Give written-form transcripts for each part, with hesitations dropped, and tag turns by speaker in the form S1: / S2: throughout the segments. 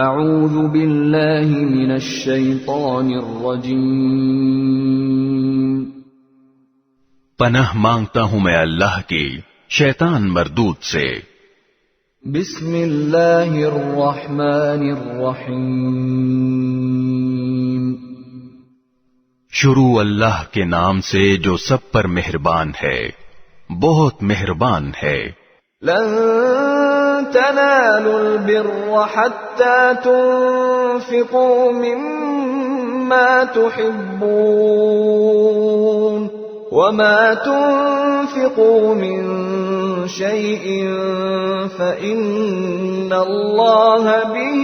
S1: اعوذ باللہ من الشیطان الرجیم،
S2: پناہ مانگتا ہوں میں اللہ کی شیطان مردود سے۔
S1: بسم اللہ الرحمن الرحیم،
S2: شروع اللہ کے نام سے جو سب پر مہربان ہے، بہت مہربان ہے۔
S1: لن تنالوا البر حتى تنفقوا مما تحبون وما تنفقوا من شيء فإن الله به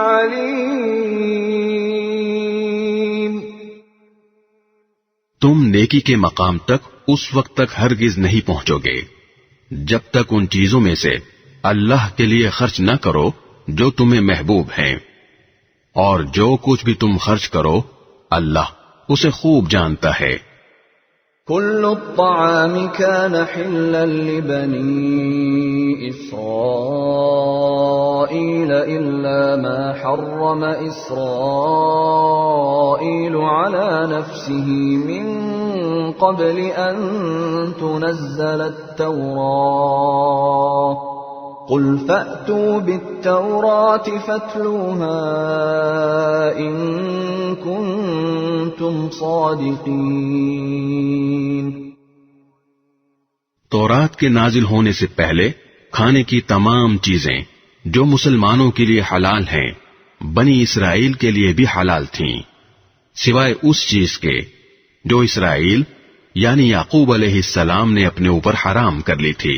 S1: عليم۔
S2: تم نیکی کے مقام تک اس وقت تک ہرگز نہیں پہنچو گے جب تک ان چیزوں میں سے اللہ کے لیے خرچ نہ کرو جو تمہیں محبوب ہیں، اور جو کچھ بھی تم خرچ کرو اللہ اسے خوب جانتا ہے۔
S1: كل الطعام كان حلا لبني إسرائيل إلا ما حرم إسرائيل على نفسه من قبل أن تنزل التوراة قل فأتوا بالتوراة فاتلوها إن كنتم صادقين۔
S2: تورات کے نازل ہونے سے پہلے کھانے کی تمام چیزیں جو مسلمانوں کے لیے حلال ہیں بنی اسرائیل کے لیے بھی حلال تھیں، سوائے اس چیز کے جو اسرائیل یعنی یعقوب علیہ السلام نے اپنے اوپر حرام کر لی تھی۔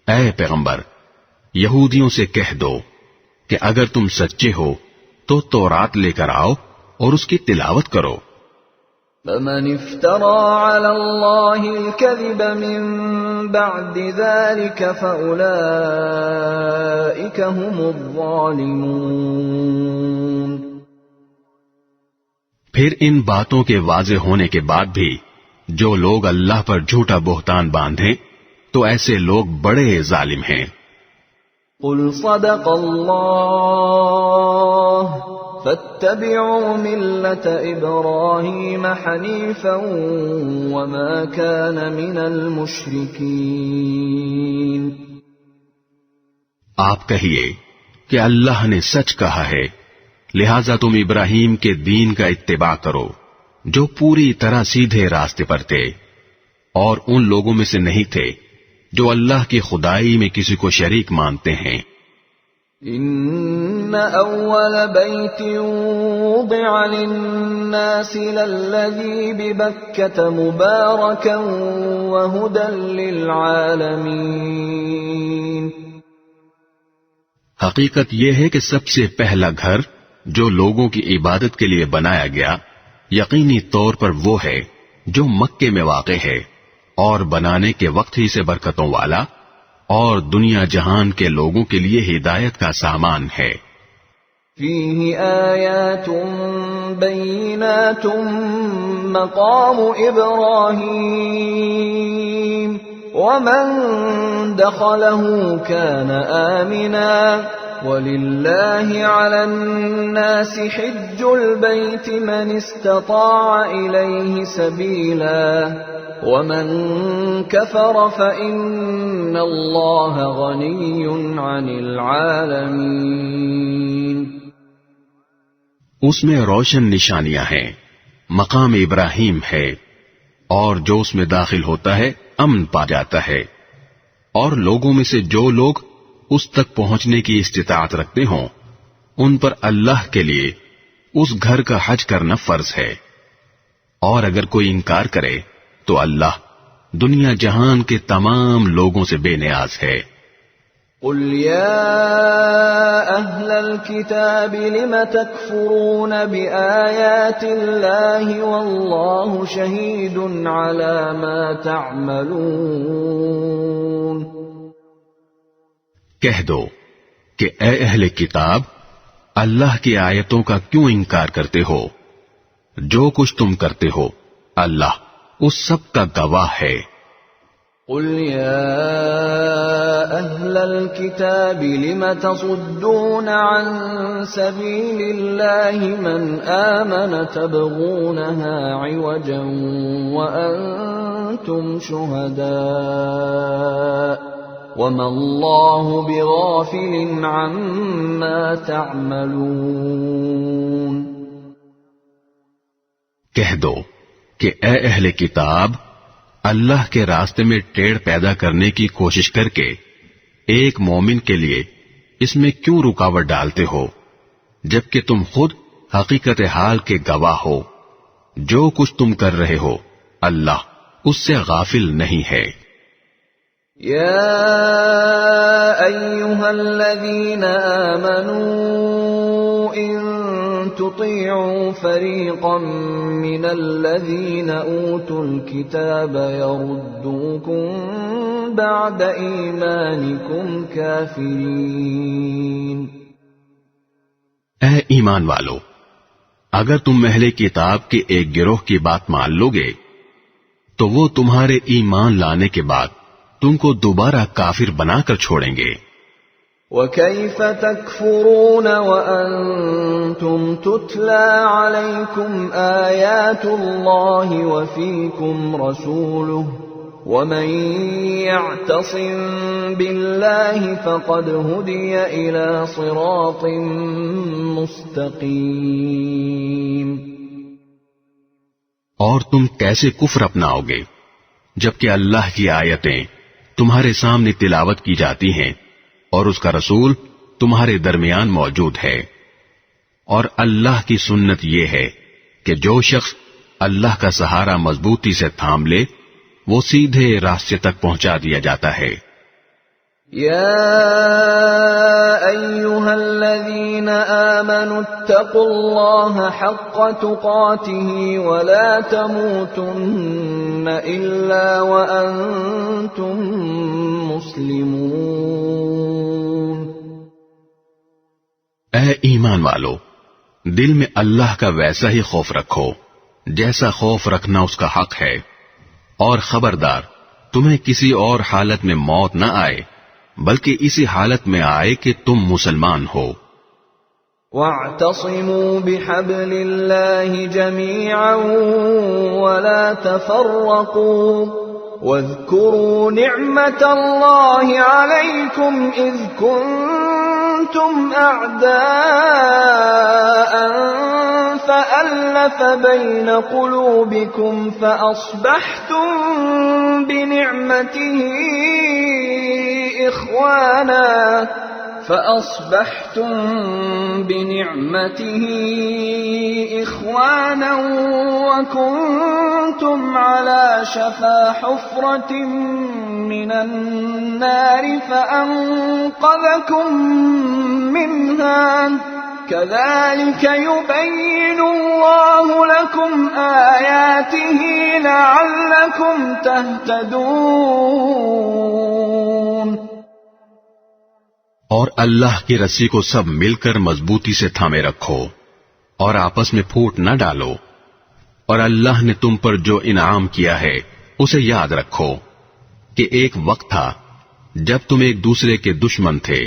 S2: اے پیغمبر، یہودیوں سے کہہ دو کہ اگر تم سچے ہو تو تورات لے کر آؤ اور اس کی تلاوت کرو۔
S1: فمن افترى على الله الكذب من بعد ذلك فأولئك هم الظالمون۔
S2: پھر ان باتوں کے واضح ہونے کے بعد بھی جو لوگ اللہ پر جھوٹا بہتان باندھیں تو ایسے لوگ بڑے ظالم ہیں۔
S1: قل صدق اللہ فاتبعوا ملة إبراهيم حنيفا وما كان من المشركين۔
S2: آپ کہیے کہ اللہ نے سچ کہا ہے، لہذا تم ابراہیم کے دین کا اتباع کرو جو پوری طرح سیدھے راستے پر تھے، اور ان لوگوں میں سے نہیں تھے جو اللہ کی خدائی میں کسی کو شریک مانتے ہیں۔
S1: ان اول بیت وضع للناس للذی ببکۃ مبارکا وہدی للعالمین۔
S2: حقیقت یہ ہے کہ سب سے پہلا گھر جو لوگوں کی عبادت کے لیے بنایا گیا یقینی طور پر وہ ہے جو مکے میں واقع ہے، اور بنانے کے وقت ہی سے برکتوں والا اور دنیا جہان کے لوگوں کے لیے ہدایت کا سامان ہے۔
S1: فیہ آیات بینات مقام ابراہیم ومن دخلہ کان آمنا وَلِلَّهِ عَلَى النَّاسِ حِجُّ الْبَيْتِ مَنِ اسْتَطَاعَ إِلَيْهِ سَبِيلًا وَمَنْ كَفَرَ فَإِنَّ اللَّهَ غَنِيٌّ عَنِ الْعَالَمِينَ۔
S2: اس میں روشن نشانیاں ہیں، مقام ابراہیم ہے، اور جو اس میں داخل ہوتا ہے امن پا جاتا ہے، اور لوگوں میں سے جو لوگ اس تک پہنچنے کی استطاعت رکھتے ہوں ان پر اللہ کے لیے اس گھر کا حج کرنا فرض ہے، اور اگر کوئی انکار کرے تو اللہ دنیا جہان کے تمام لوگوں سے بے نیاز ہے۔
S1: قل یا اہل الکتاب لم تکفرون بآیات اللہ واللہ شہید علی ما تعملون۔
S2: کہہ دو کہ اے اہل کتاب، اللہ کی آیتوں کا کیوں انکار کرتے ہو؟ جو کچھ تم کرتے ہو اللہ اس سب کا گواہ ہے۔
S1: قل يا أهل الكتاب لم تصدون عن سبيل الله من آمن تبغونها عوجا وأنتم شهداء وما الله بغافل عما تعملون.
S2: کہہ دو کہ اے اہل کتاب، اللہ کے راستے میں ٹیڑھ پیدا کرنے کی کوشش کر کے ایک مومن کے لیے اس میں کیوں رکاوٹ ڈالتے ہو، جبکہ تم خود حقیقت حال کے گواہ ہو. جو کچھ تم کر رہے ہو اللہ اس سے غافل نہیں ہے.
S1: یا ایھا الذین آمنوا ان تطیعوا فریقا من الذین اوتوا الکتاب یردوکم بعد ایمانکم کافرین.
S2: اے ایمان والو، اگر تم اہل کتاب کے ایک گروہ کی بات مان لو گے تو وہ تمہارے ایمان لانے کے بعد تم کو دوبارہ کافر بنا کر چھوڑیں گے.
S1: وَكَيْفَ تَكْفُرُونَ وَأَنْتُمْ تُتْلَى عَلَيْكُمْ آيَاتُ اللَّهِ وَفِيكُمْ رَسُولُهُ وَمَنْ يَعْتَصِمْ بِاللَّهِ فَقَدْ هُدِيَ إِلَى صِرَاطٍ مُسْتَقِيمٍ.
S2: اور تم کیسے کفر اپناؤ گے جبکہ اللہ کی آیتیں تمہارے سامنے تلاوت کی جاتی ہیں اور اس کا رسول تمہارے درمیان موجود ہے. اور اللہ کی سنت یہ ہے کہ جو شخص اللہ کا سہارا مضبوطی سے تھام لے وہ سیدھے راستے تک پہنچا دیا جاتا ہے.
S1: یا ایھا الذین آمنوا اتقوا اللہ حق تقاته ولا تموتن الا وانتم مسلمون.
S2: اے ایمان والو، دل میں اللہ کا ویسا ہی خوف رکھو جیسا خوف رکھنا اس کا حق ہے، اور خبردار تمہیں کسی اور حالت میں موت نہ آئے بلکہ اسی حالت میں آئے کہ تم مسلمان ہو.
S1: وَاعْتَصِمُوا بِحَبْلِ اللَّهِ جَمِيعًا وَلَا تَفَرَّقُوا وَاذْكُرُوا نِعْمَةَ اللَّهِ عَلَيْكُمْ إِذْ كُنتُمْ أَعْدَاءً فَأَلَّفَ بَيْنَ قُلُوبِكُمْ فَأَصْبَحْتُمْ بِنِعْمَتِهِ إخوانا وكنتم على شفا حفرة من النار فأنقذكم منها كذلك يبين الله لكم آياته لعلكم تهتدون.
S2: اور اللہ کی رسی کو سب مل کر مضبوطی سے تھامے رکھو اور آپس میں پھوٹ نہ ڈالو، اور اللہ نے تم پر جو انعام کیا ہے اسے یاد رکھو کہ ایک وقت تھا جب تم ایک دوسرے کے دشمن تھے،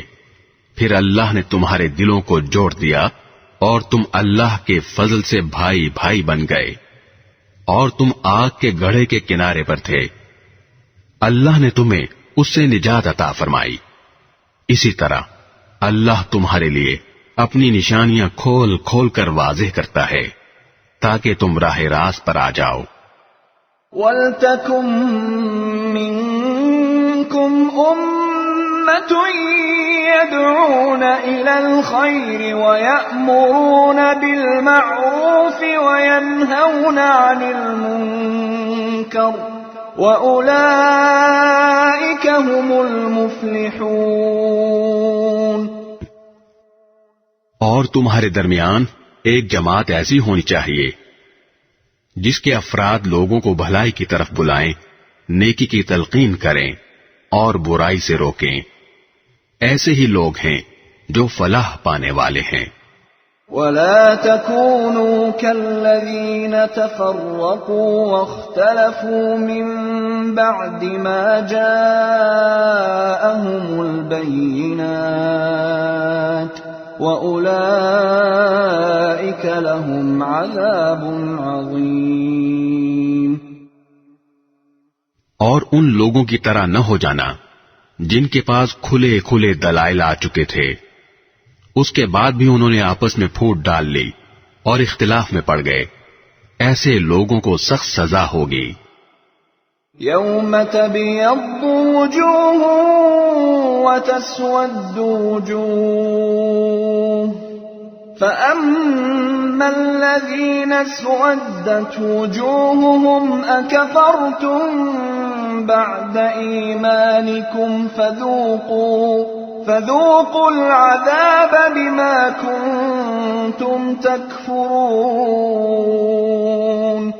S2: پھر اللہ نے تمہارے دلوں کو جوڑ دیا اور تم اللہ کے فضل سے بھائی بھائی بن گئے، اور تم آگ کے گڑھے کے کنارے پر تھے، اللہ نے تمہیں اس سے نجات عطا فرمائی. اسی طرح اللہ تمہارے لیے اپنی نشانیاں کھول کھول کر واضح کرتا ہے تاکہ تم راہ راست پر آ جاؤ.
S1: وَلْتَكُن مِّنكُمْ أُمَّةٌ يَدْعُونَ إِلَى الْخَيْرِ وَيَأْمُرُونَ بِالْمَعْرُوفِ وَيَنْهَوْنَ عَنِ الْمُنكَرِ وَأُولَئِكَ هُمُ الْمُفْلِحُونَ.
S2: اور تمہارے درمیان ایک جماعت ایسی ہونی چاہیے جس کے افراد لوگوں کو بھلائی کی طرف بلائیں، نیکی کی تلقین کریں اور برائی سے روکیں. ایسے ہی لوگ ہیں جو فلاح پانے والے ہیں.
S1: ولا تكونوا كالذين تفرقوا واختلفوا من بعد ما جاءهم البينات وأولئك لهم عذاب عظيم۔
S2: اور ان لوگوں کی طرح نہ ہو جانا جن کے پاس کھلے کھلے دلائل آ چکے تھے، اس کے بعد بھی انہوں نے آپس میں پھوٹ ڈال لی اور اختلاف میں پڑ گئے، ایسے لوگوں کو سخت سزا ہوگی۔
S1: يوم تبيض وجوه وتسود وجوه فأما الذين اسودت وجوههم أكفرتم بعد إيمانكم فذوقوا العذاب بما كنتم تكفرون۔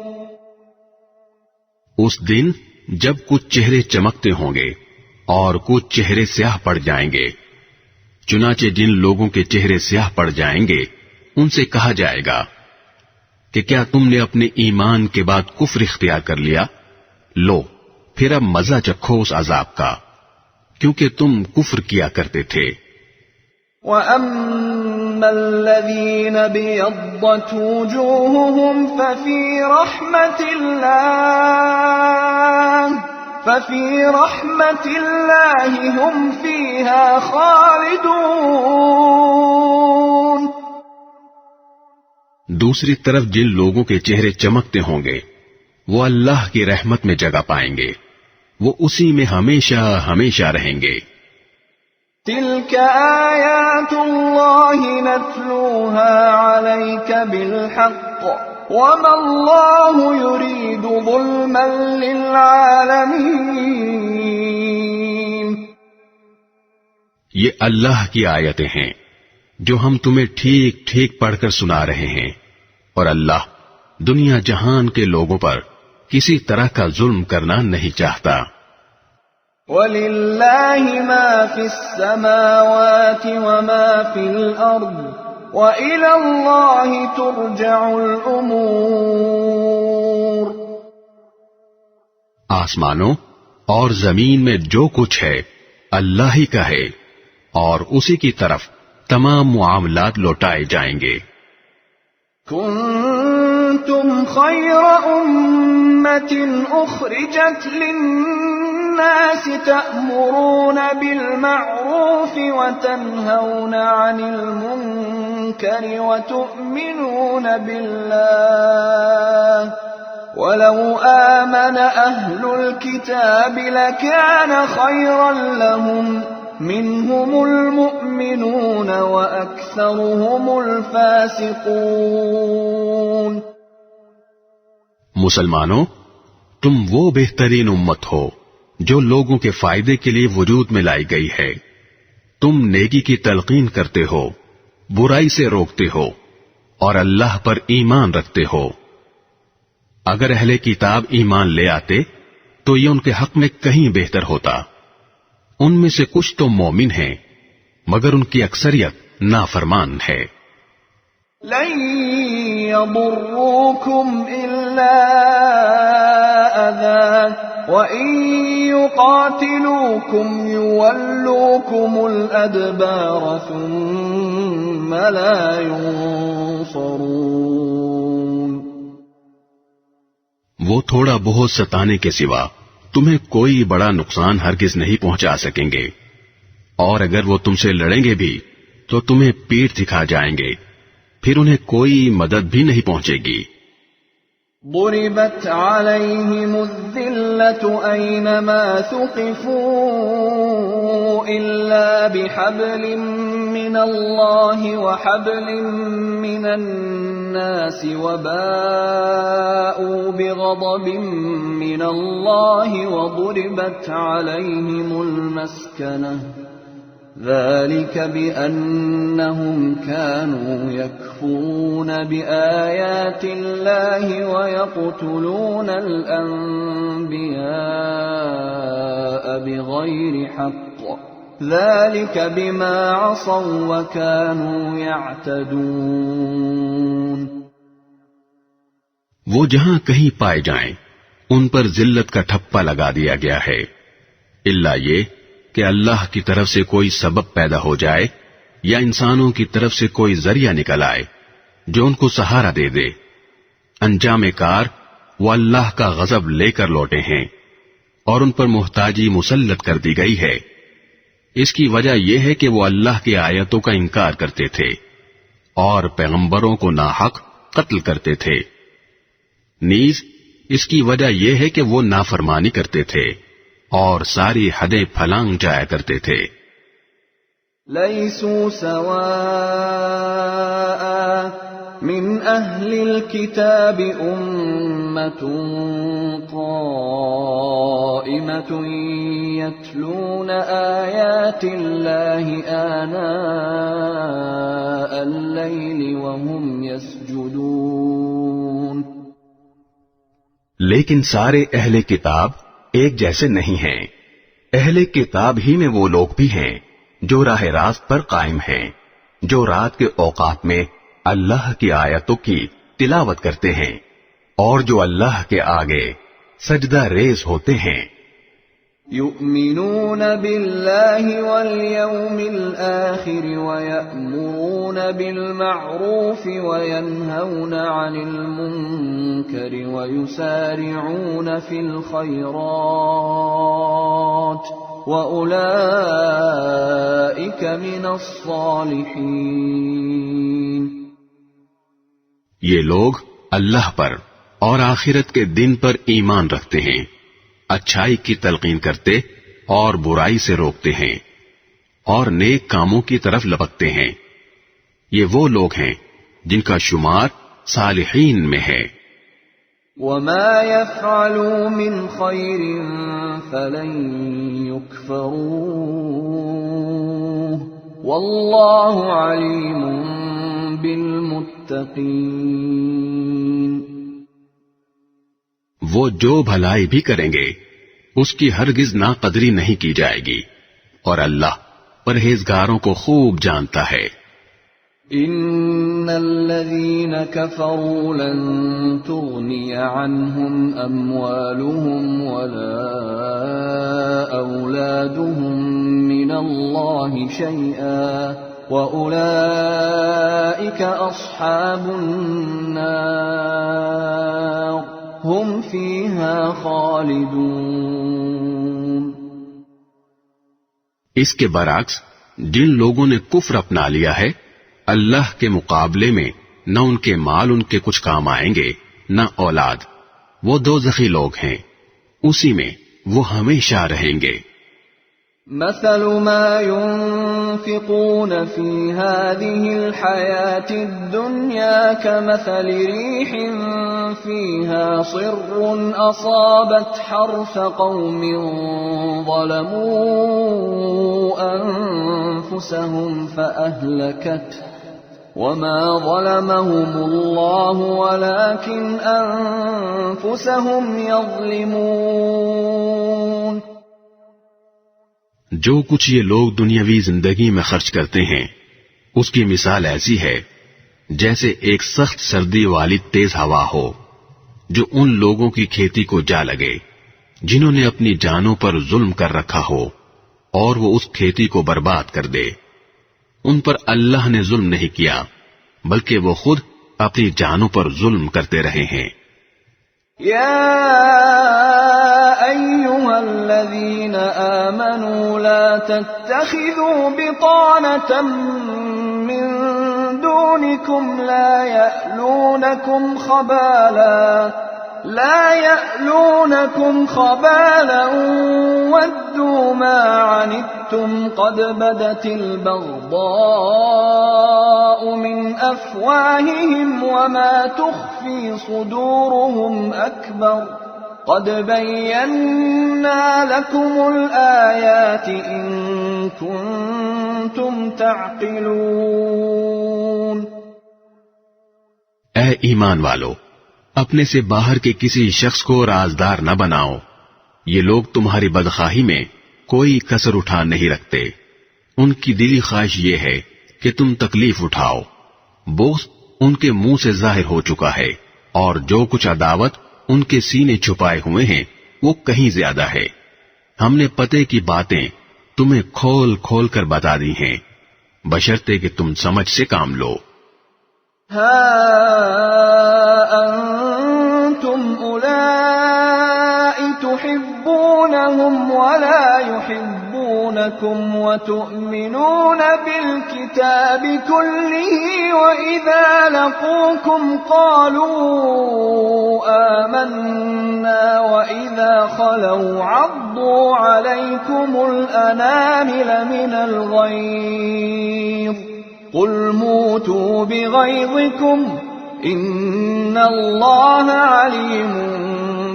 S2: اس دن جب کچھ چہرے چمکتے ہوں گے اور کچھ چہرے سیاہ پڑ جائیں گے، چنانچہ جن لوگوں کے چہرے سیاہ پڑ جائیں گے ان سے کہا جائے گا کہ کیا تم نے اپنے ایمان کے بعد کفر اختیار کر لیا؟ لو پھر اب مزہ چکھو اس عذاب کا، کیونکہ تم کفر کیا کرتے تھے۔
S1: وَأَمَّا الَّذِينَ بِيَضَّتْ وُجُوهُهُمْ فَفِي رَحْمَةِ اللَّهِ هُمْ فِيهَا خَالِدُونَ۔
S2: دوسری طرف جن لوگوں کے چہرے چمکتے ہوں گے وہ اللہ کی رحمت میں جگہ پائیں گے، وہ اسی میں ہمیشہ ہمیشہ رہیں گے۔
S1: تِلْكَ آيَاتُ اللَّهِ نَتْلُوهَا عَلَيْكَ بِالْحَقِّ وَمَا اللَّهُ يُرِيدُ ظُلْمًا لِّلْعَالَمِينَ۔
S2: یہ اللہ کی آیتیں ہیں جو ہم تمہیں ٹھیک ٹھیک پڑھ کر سنا رہے ہیں، اور اللہ دنیا جہان کے لوگوں پر کسی طرح کا ظلم کرنا نہیں چاہتا۔
S1: وَلِلَّهِ مَا فِي السَّمَاوَاتِ وَمَا فِي الْأَرْضِ وَإِلَى اللَّهِ تُرْجَعُ الْأُمُورُ۔
S2: آسمانوں اور زمین میں جو کچھ ہے اللہ ہی کا ہے، اور اسی کی طرف تمام معاملات لوٹائے جائیں گے۔
S1: كنتم خير أمة أخرجت للناس تأمرون بالمعروف وتنهون عن المنكر وتؤمنون بالله ولو آمن أهل الكتاب لكان خيرا لهم منهم المؤمنون وأكثرهم الفاسقون۔
S2: مسلمانوں، تم وہ بہترین امت ہو جو لوگوں کے فائدے کے لیے وجود میں لائی گئی ہے۔ تم نیکی کی تلقین کرتے ہو، برائی سے روکتے ہو، اور اللہ پر ایمان رکھتے ہو۔ اگر اہل کتاب ایمان لے آتے تو یہ ان کے حق میں کہیں بہتر ہوتا۔ ان میں سے کچھ تو مومن ہیں مگر ان کی اکثریت نافرمان ہے۔
S1: لن يضروكم إلا أذى وإن يقاتلوكم يولوكم الأدبار ثم لا ينصرون۔
S2: وہ تھوڑا بہت ستانے کے سوا تمہیں کوئی بڑا نقصان ہرگز نہیں پہنچا سکیں گے، اور اگر وہ تم سے لڑیں گے بھی تو تمہیں پیٹھ دکھا جائیں گے، پھر انہیں کوئی مدد بھی نہیں پہنچے گی۔
S1: ضربت عليهم الذلة أينما ثقفوا إلا بحبل من الله وحبل من الناس وباءوا بغضب من الله وضربت عليهم المسكنة ذلك بأنهم كانوا يكفرون بآيات الله ويقتلون الأنبياء بغير حق ذلك بما عصوا وكانوا يعتدون.
S2: وہ جہاں کہیں پائے جائیں ان پر ذلت کا ٹھپا لگا دیا گیا ہے، الا یہ کہ اللہ کی طرف سے کوئی سبب پیدا ہو جائے یا انسانوں کی طرف سے کوئی ذریعہ نکل آئے جو ان کو سہارا دے دے. انجام کار وہ اللہ کا غضب لے کر لوٹے ہیں اور ان پر محتاجی مسلط کر دی گئی ہے. اس کی وجہ یہ ہے کہ وہ اللہ کی آیتوں کا انکار کرتے تھے اور پیغمبروں کو ناحق قتل کرتے تھے. نیز اس کی وجہ یہ ہے کہ وہ نافرمانی کرتے تھے اور ساری حدیں پھلانگ جایا کرتے تھے.
S1: لیسوا سواء من اہل الكتاب امة قائمة يتلون آیات اللہ آناء اللیل وهم يسجدون.
S3: لیکن سارے اہل کتاب ایک جیسے نہیں ہیں. اہل کتاب ہی میں وہ لوگ بھی ہیں جو راہ راست پر قائم ہیں، جو رات کے اوقات میں اللہ کی آیتوں کی تلاوت کرتے ہیں اور جو اللہ کے آگے سجدہ ریز ہوتے ہیں.
S1: یؤمنون باللہ والیوم الآخر ویأمرون بالمعروف وینہون عن المنکر ویسارعون فی الخیرات وأولئک من الصالحین.
S2: یہ لوگ اللہ پر اور آخرت کے دن پر ایمان رکھتے ہیں، اچھائی کی تلقین کرتے اور برائی سے روکتے ہیں اور نیک کاموں کی طرف لپکتے ہیں. یہ وہ لوگ ہیں جن کا شمار صالحین میں ہے.
S1: وما يفعلوا من خير فلن يكفروه والله عليم بالمتقين.
S2: وہ جو بھلائی بھی کریں گے اس کی ہرگز ناقدری نہیں کی جائے گی اور اللہ پرہیزگاروں کو خوب جانتا ہے.
S1: ان الذين كفروا لن تغني عنهم اموالهم ولا اولادهم من الله شيئا واولئك اصحاب النار هم فيها خالدون.
S2: اس کے برعکس جن لوگوں نے کفر اپنا لیا ہے اللہ کے مقابلے میں نہ ان کے مال ان کے کچھ کام آئیں گے نہ اولاد، وہ دوزخی لوگ ہیں، اسی میں وہ ہمیشہ رہیں گے.
S1: مثل ما ينفقون في هذه الحياة الدنيا كمثل ريح فيها صر أصابت حرث قوم ظلموا أنفسهم فأهلكته وما ظلمهم الله ولكن أنفسهم يظلمون.
S2: جو کچھ یہ لوگ دنیاوی زندگی میں خرچ کرتے ہیں اس کی مثال ایسی ہے جیسے ایک سخت سردی والی تیز ہوا ہو جو ان لوگوں کی کھیتی کو جا لگے جنہوں نے اپنی جانوں پر ظلم کر رکھا ہو اور وہ اس کھیتی کو برباد کر دے. ان پر اللہ نے ظلم نہیں کیا بلکہ وہ خود اپنی جانوں پر ظلم کرتے رہے ہیں.
S1: يا أيها الذين آمنوا لا تتخذوا بطانة من دونكم لا يألونكم خبالا ودوا ما عنتم قد بدت البغضاء من أفواههم وما تخفي صدورهم أكبر قد بينا لكم الآيات إن كنتم تعقلون.
S2: اے ایمان والو، اپنے سے باہر کے کسی شخص کو رازدار نہ بناؤ. یہ لوگ تمہاری بدخواہی میں کوئی کسر اٹھا نہیں رکھتے ان کی دلی خواہش یہ ہے کہ تم تکلیف اٹھاؤ. بغض ان کے منہ سے ظاہر ہو چکا ہے اور جو کچھ عداوت ان کے سینے چھپائے ہوئے ہیں وہ کہیں زیادہ ہے. ہم نے پتے کی باتیں تمہیں کھول کھول کر بتا دی ہیں بشرطے کہ تم سمجھ سے کام لو.
S1: ها أنتم أولئك تحبونهم ولا يحبونكم وتؤمنون بالكتاب كله وإذا لقوكم قالوا آمنا وإذا خلوا عضوا عليكم الأنامل من الغيظ قل موتوا بغيظكم ان اللہ علیم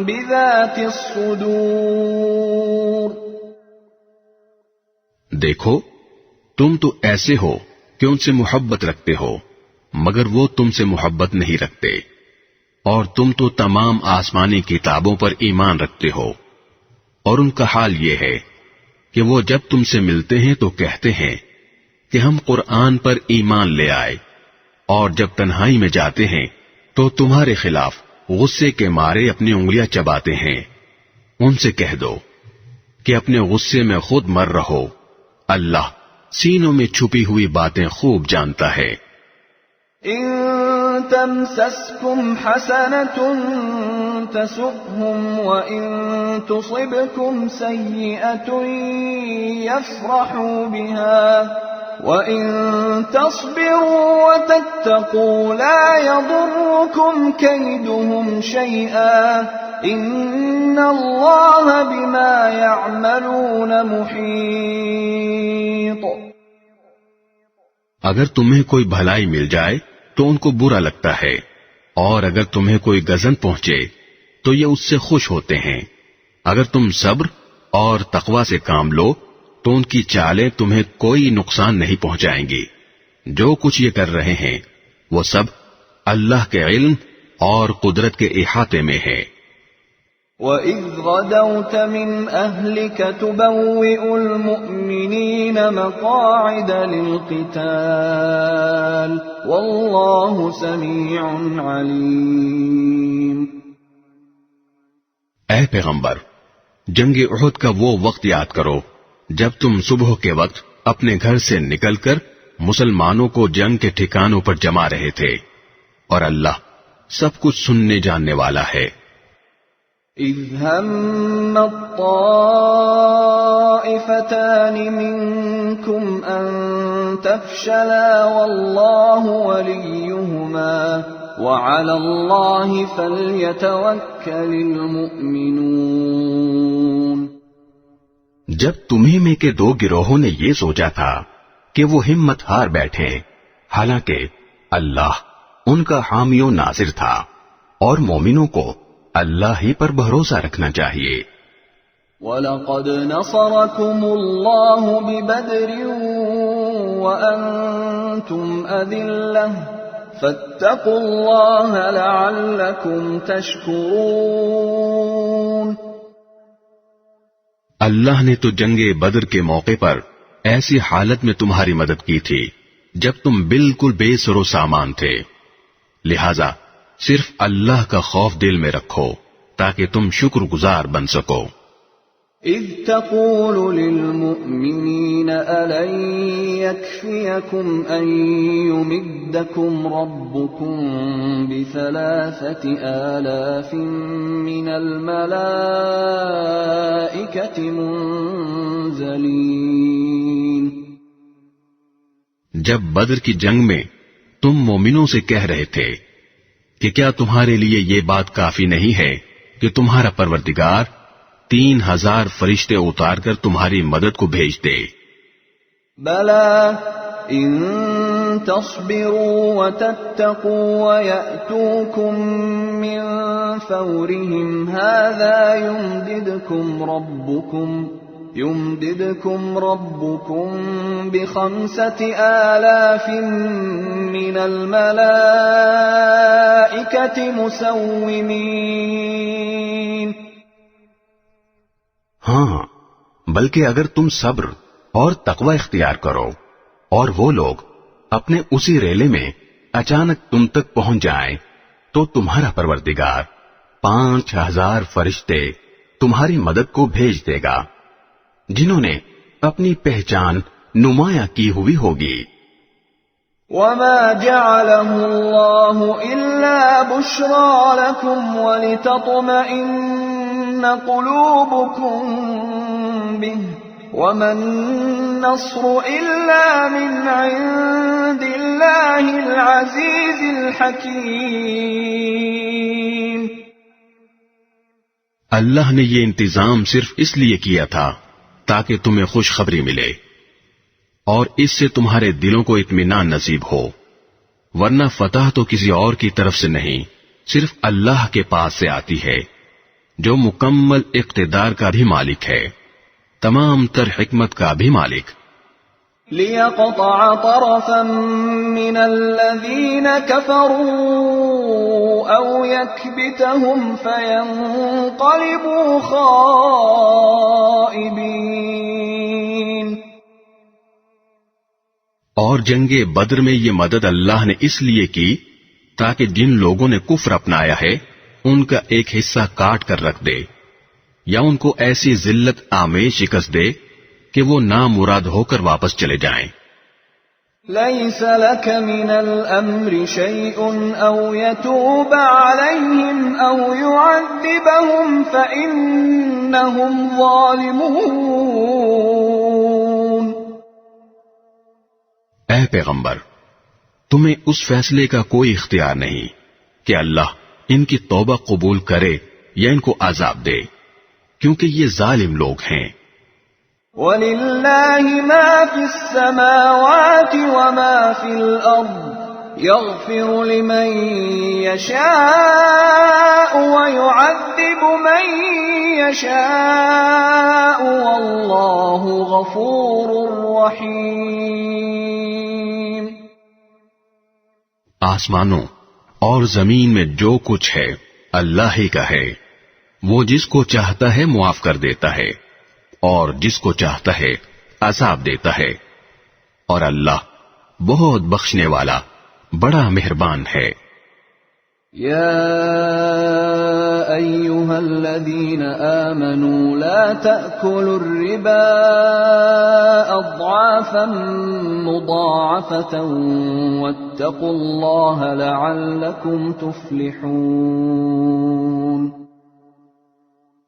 S1: بذات الصدور.
S2: دیکھو تم تو ایسے ہو کہ ان سے محبت رکھتے ہو مگر وہ تم سے محبت نہیں رکھتے، اور تم تو تمام آسمانی کتابوں پر ایمان رکھتے ہو، اور ان کا حال یہ ہے کہ وہ جب تم سے ملتے ہیں تو کہتے ہیں کہ ہم قرآن پر ایمان لے آئے، اور جب تنہائی میں جاتے ہیں تو تمہارے خلاف غصے کے مارے اپنی انگلیاں چباتے ہیں. ان سے کہہ دو کہ اپنے غصے میں خود مر رہو، اللہ سینوں میں چھپی ہوئی باتیں خوب جانتا ہے.
S1: ان تمسسكم حسنة تسؤهم وإن تصبكم سيئة يفرحوا بها وَإِن تَصْبِرُوا وَتَتَّقُوا لَا يَضُرُّكُمْ كَيْدُهُمْ شَيْئًا إِنَّ اللَّهَ بِمَا يَعْمَلُونَ مُحِيطٌ.
S2: اگر تمہیں کوئی بھلائی مل جائے تو ان کو برا لگتا ہے، اور اگر تمہیں کوئی غضب پہنچے تو یہ اس سے خوش ہوتے ہیں. اگر تم صبر اور تقوی سے کام لو تو ان کی چالیں تمہیں کوئی نقصان نہیں پہنچائیں گی. جو کچھ یہ کر رہے ہیں وہ سب اللہ کے علم اور قدرت کے احاطے میں ہے.
S1: وَإِذْ غَدَوْتَ مِنْ أَهْلِكَ تُبَوِّئُ الْمُؤْمِنِينَ مَقَاعِدَ لِلْقِتَالِ وَاللَّهُ سَمِيعٌ عَلِيمٌ.
S2: اے پیغمبر، جنگ احد کا وہ وقت یاد کرو جب تم صبح کے وقت اپنے گھر سے نکل کر مسلمانوں کو جنگ کے ٹھکانوں پر جما رہے تھے، اور اللہ سب کچھ سننے جاننے والا ہے.
S1: اذ هم الطائفتان منكم ان تفشلا والله وليهما وعلى الله فليتوكل المؤمنون.
S3: جب تمہیں میں کے دو گروہوں نے یہ سوچا تھا کہ وہ ہمت ہار بیٹھے، حالانکہ اللہ ان کا حامی و ناصر تھا، اور مومنوں کو اللہ ہی پر بھروسہ رکھنا چاہیے.
S1: وَلَقَدْ نَصَرَكُمُ اللَّهُ بِبَدْرٍ وَأَنْتُمْ أَذِلَّةٌ فَاتَّقُوا اللَّهَ لَعَلَّكُمْ تَشْكُرُونَ.
S2: اللہ نے تو جنگ بدر کے موقع پر ایسی حالت میں تمہاری مدد کی تھی جب تم بالکل بے سر و سامان تھے، لہذا صرف اللہ کا خوف دل میں رکھو تاکہ تم شکر گزار بن سکو.
S1: اذ تقول للمؤمنین ألن يكفيكم ان يمدكم ربكم ب3,000 من الملائكة منزلین.
S2: جب بدر کی جنگ میں تم مومنوں سے کہہ رہے تھے کہ کیا تمہارے لیے یہ بات کافی نہیں ہے کہ تمہارا پروردگار 3,000 فرشتے اتار کر تمہاری مدد کو بھیج دے؟
S1: بلا ان تصبروا وتتقوا ويأتوكم من فورهم هذا يمددكم ربكم ب5,000 من الملائكة مسومين.
S3: ہاں، بلکہ اگر تم صبر اور تقوی اختیار کرو، اور وہ لوگ اپنے اسی ریلے میں اچانک تم تک پہنچ جائیں تو تمہارا پروردگار 5000 فرشتے تمہاری مدد کو بھیج دے گا، جنہوں نے اپنی پہچان نمایاں کی ہوئی ہوگی۔
S1: وما جعله الله إلا بشرى لكم ولتطمئن قلوبكم به وما النصر إلا من عند الله العزيز الحكيم۔
S2: اللہ نے یہ انتظام صرف اس لیے کیا تھا تاکہ تمہیں خوشخبری ملے اور اس سے تمہارے دلوں کو اطمینان نصیب ہو، ورنہ فتح تو کسی اور کی طرف سے نہیں، صرف اللہ کے پاس سے آتی ہے جو مکمل اقتدار کا بھی مالک ہے، تمام تر حکمت کا بھی مالک۔
S1: لِيَقْطَعَ طَرَفًا مِّنَ الَّذِينَ كَفَرُوا أَوْ يَكْبِتَهُمْ فَيَنقَلِبُوا خَائِبِينَ۔
S2: اور جنگ بدر میں یہ مدد اللہ نے اس لیے کی تاکہ جن لوگوں نے کفر اپنایا ہے ان کا ایک حصہ کاٹ کر رکھ دے، یا ان کو ایسی ذلت آمیز شکست دے کہ وہ نامراد ہو کر واپس چلے جائیں۔
S1: لَيْسَ لَكَ مِنَ الْأَمْرِ شَيْءٌ أَوْ يَتُوبَ عَلَيْهِمْ أَوْ يُعَذِّبَهُمْ فَإِنَّهُمْ ظَالِمُونَ۔
S2: اے پیغمبر، تمہیں اس فیصلے کا کوئی اختیار نہیں کہ اللہ ان کی توبہ قبول کرے یا ان کو عذاب دے، کیونکہ یہ ظالم لوگ ہیں۔
S1: وَلِلَّهِ مَا فِي السَّمَاوَاتِ وَمَا فِي الْأَرْضِ يَغْفِرُ لِمَن يَشَاءُ وَيُعَذِّبُ مَن يَشَاءُ وَاللَّهُ غَفُورٌ رَّحِيمٌ۔
S2: آسمانوں اور زمین میں جو کچھ ہے اللہ ہی کا ہے، وہ جس کو چاہتا ہے معاف کر دیتا ہے اور جس کو چاہتا ہے عذاب دیتا ہے، اور اللہ بہت بخشنے والا بڑا مہربان ہے۔
S1: یا ایھا الذین آمنوا لا تأکلوا الربا اضعافا مضاعفة واتقوا اللہ لعلکم تفلحون۔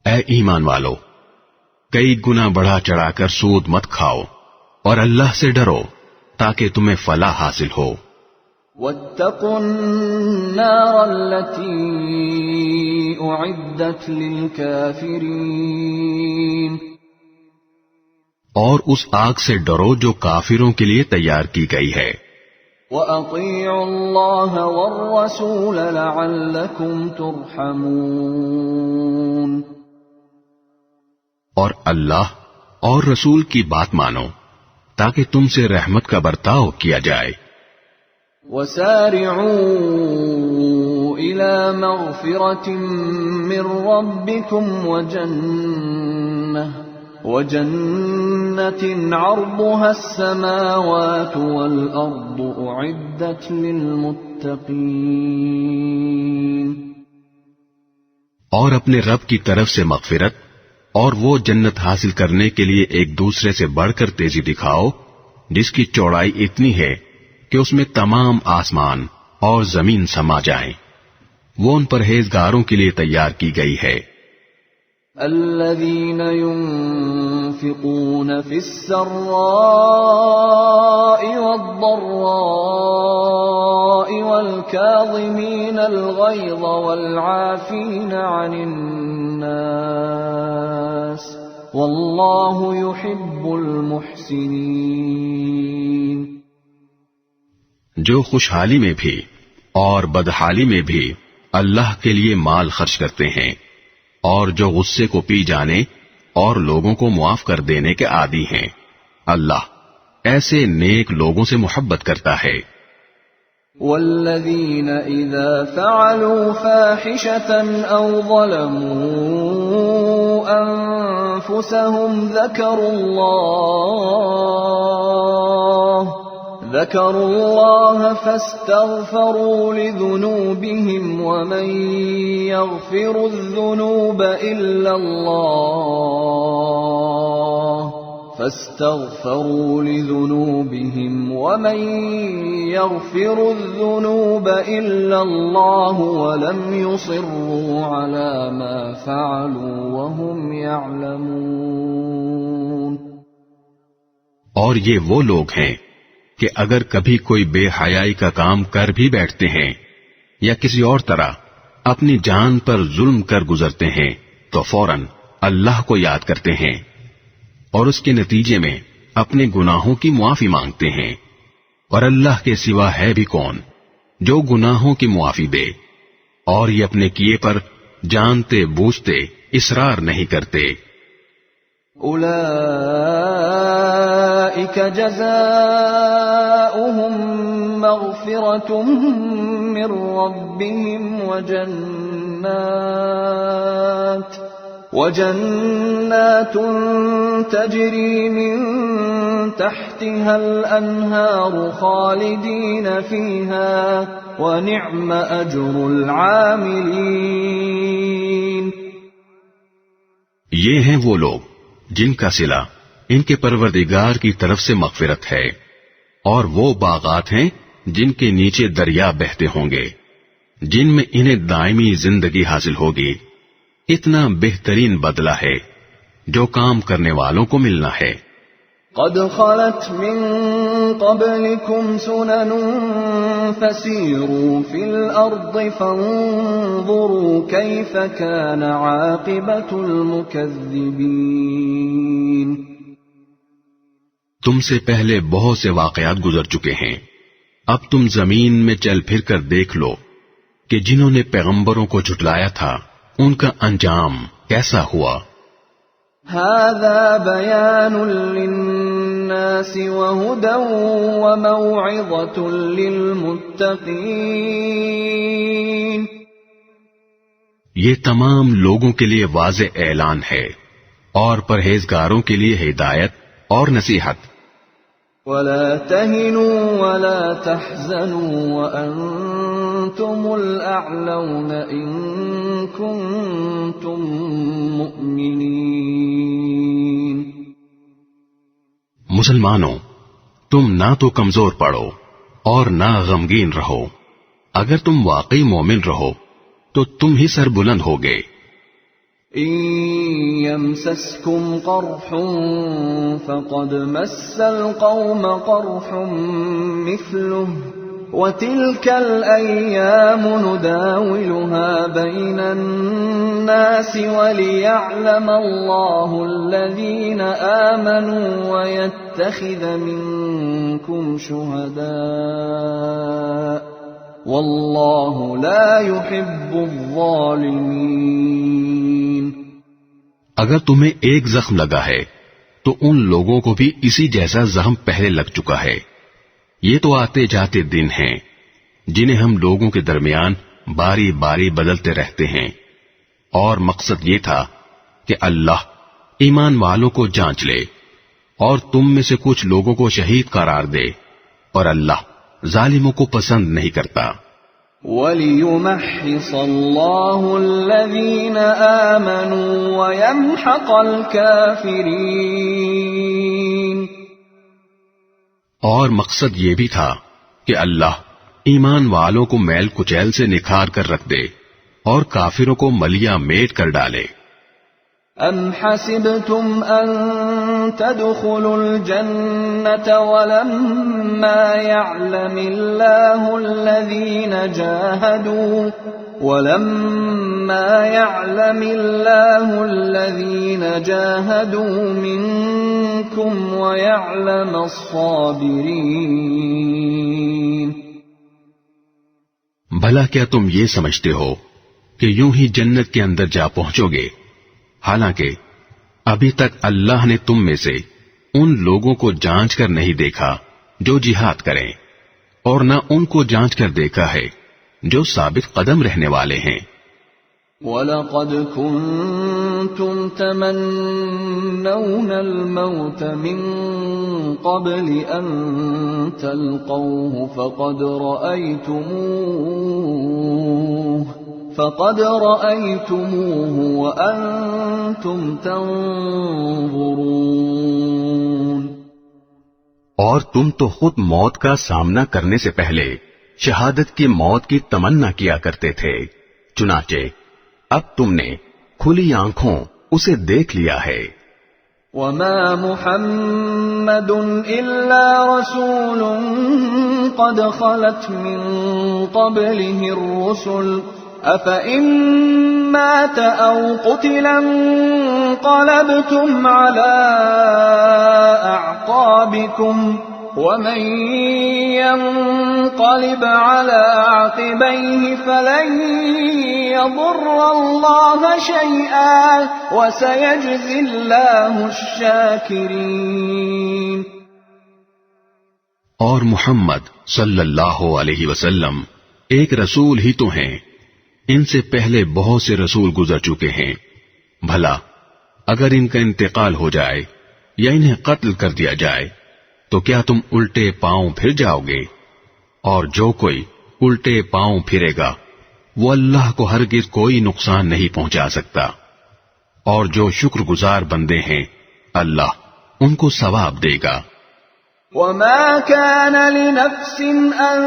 S2: اے ایمان والو، کئی گنا بڑھا چڑھا کر سود مت کھاؤ اور اللہ سے ڈرو تاکہ تمہیں فلاح حاصل ہو۔
S1: واتقوا النار التي اعدت للكافرين۔
S2: اور اس آگ سے ڈرو جو کافروں کے لیے تیار کی گئی ہے۔
S1: وَأَطِيعُوا اللَّهَ وَالرَّسُولَ لَعَلَّكُمْ تُرْحَمُونَ۔
S2: اور اللہ اور رسول کی بات مانو تاکہ تم سے رحمت کا برتاؤ کیا جائے۔
S1: وَسَارِعُوا إِلَى مَغْفِرَةٍ مِّن رَّبِّكُمْ وَجَنَّةٍ عَرْضُهَا السَّمَاوَاتُ وَالْأَرْضُ أُعِدَّتْ لِلْمُتَّقِينَ۔
S2: اور اپنے رب کی طرف سے مغفرت اور وہ جنت حاصل کرنے کے لیے ایک دوسرے سے بڑھ کر تیزی دکھاؤ جس کی چوڑائی اتنی ہے کہ اس میں تمام آسمان اور زمین سما جائیں، وہ ان پرہیزگاروں کے لیے تیار کی گئی ہے۔
S1: الذين ينفقون في السراء والضراء والكاظمين الغيظ والعافين عن الناس والله يحب المحسنين۔
S2: جو خوشحالی میں بھی اور بدحالی میں بھی اللہ کے لیے مال خرچ کرتے ہیں، اور جو غصے کو پی جانے اور لوگوں کو معاف کر دینے کے عادی ہیں، اللہ ایسے نیک لوگوں سے محبت کرتا ہے۔
S1: والذین اذا فعلوا فاحشة او ظلموا أنفسهم ذكروا الله فاستغفروا لذنوبهم ومن يغفر الذنوب إلا الله فاستغفروا لذنوبهم ومن يغفر الذنوب إلا الله ولم يصروا على ما فعلوا وهم يعلمون۔
S2: اور یہ وہ لوگ ہیں کہ اگر کبھی کوئی بے حیائی کا کام کر بھی بیٹھتے ہیں یا کسی اور طرح اپنی جان پر ظلم کر گزرتے ہیں تو فوراً اللہ کو یاد کرتے ہیں اور اس کے نتیجے میں اپنے گناہوں کی معافی مانگتے ہیں، اور اللہ کے سوا ہے بھی کون جو گناہوں کی معافی دے، اور یہ اپنے کیے پر جانتے بوجھتے اصرار نہیں کرتے۔
S1: أولئك جزاؤهم مغفرة من ربهم وجنات تجري من تحتها الأنهار خالدين فيها ونعم أجر العاملين۔
S2: یہ ہیں وہ لوگ جن کا صلہ ان کے پروردگار کی طرف سے مغفرت ہے، اور وہ باغات ہیں جن کے نیچے دریا بہتے ہوں گے، جن میں انہیں دائمی زندگی حاصل ہوگی۔ اتنا بہترین بدلہ ہے جو کام کرنے والوں کو ملنا ہے۔
S1: قد خلت من قبلكم سنن فسيروا في الأرض فانظروا كيف كان عاقبة المكذبين۔
S2: تم سے پہلے بہت سے واقعات گزر چکے ہیں، اب تم زمین میں چل پھر کر دیکھ لو کہ جنہوں نے پیغمبروں کو جھٹلایا تھا ان کا انجام کیسا ہوا۔
S1: هذا بيان للناس وهدى وموعظة للمتقين۔
S2: یہ تمام لوگوں کے لیے واضح اعلان ہے اور پرہیزگاروں کے لیے ہدایت اور نصیحت۔
S1: ولا تهنوا ولا تحزنوا وأنتم الأعلون إن كنتم مؤمنين۔
S2: مسلمانوں، تم نہ تو کمزور پڑو اور نہ غمگین رہو، اگر تم واقعی مومن رہو تو تم ہی سر بلند ہوگے۔
S1: إن يمسسكم قرح فقد مس القوم قرح مثله وتلك الأيام نداولها بين الناس وليعلم الله الذين آمنوا ويتخذ منكم شهداء والله لا يحب الظالمين۔
S2: اگر تمہیں ایک زخم لگا ہے تو ان لوگوں کو بھی اسی جیسا زخم پہلے لگ چکا ہے۔ یہ تو آتے جاتے دن ہیں جنہیں ہم لوگوں کے درمیان باری باری بدلتے رہتے ہیں، اور مقصد یہ تھا کہ اللہ ایمان والوں کو جانچ لے اور تم میں سے کچھ لوگوں کو شہید قرار دے، اور اللہ ظالموں کو پسند نہیں کرتا۔
S1: وَلِيُمَحِّصَ اللَّهُ الَّذِينَ آمَنُوا وَيَمْحَقَ الْكَافِرِينَ۔
S2: اور مقصد یہ بھی تھا کہ اللہ ایمان والوں کو میل کچیل سے نکھار کر رکھ دے اور کافروں کو ملیا میٹ کر ڈالے۔
S1: أَمْ حَسِبْتُمْ أَن تَدْخُلُوا الْجَنَّةَ وَلَمَّا يَعْلَمِ اللَّهُ الَّذِينَ جَاهَدُوا مِنكُمْ وَيَعْلَمَ الصَّابِرِينَ۔
S2: بھلا کیا تم یہ سمجھتے ہو کہ یوں ہی جنت کے اندر جا پہنچو گے، حالانکہ ابھی تک اللہ نے تم میں سے ان لوگوں کو جانچ کر نہیں دیکھا جو جہاد کریں، اور نہ ان کو جانچ کر دیکھا ہے جو ثابت قدم رہنے والے ہیں۔
S1: وَلَقَدْ كُنْتُمْ كنتم تمنون الموت من قبل أن تلقوه فقد رأيتموه وأنتم تنظرون۔
S3: اور تم تو خود موت کا سامنا کرنے سے پہلے شہادت کی موت کی تمنا کیا کرتے تھے، چنانچہ اب تم نے کھلی آنکھوں اسے دیکھ لیا ہے۔
S1: وما محمد إلا رسول قد خلت من قبله الرسل أفإن مات أو قتل انقلبتم على أعقابكم ومن ينقلب على عقبيه فلن يضر الله شيئا وسيجزي الله الشاكرين۔
S2: اور محمد صلی اللہ علیہ وسلم ایک رسول ہی تو ہیں، ان سے پہلے بہت سے رسول گزر چکے ہیں، بھلا اگر ان کا انتقال ہو جائے یا انہیں قتل کر دیا جائے تو کیا تم الٹے پاؤں پھر جاؤ گے؟ اور جو کوئی الٹے پاؤں پھرے گا وہ اللہ کو ہرگز کوئی نقصان نہیں پہنچا سکتا، اور جو شکر گزار بندے ہیں اللہ ان کو ثواب دے گا۔
S1: وما كان لنفس أن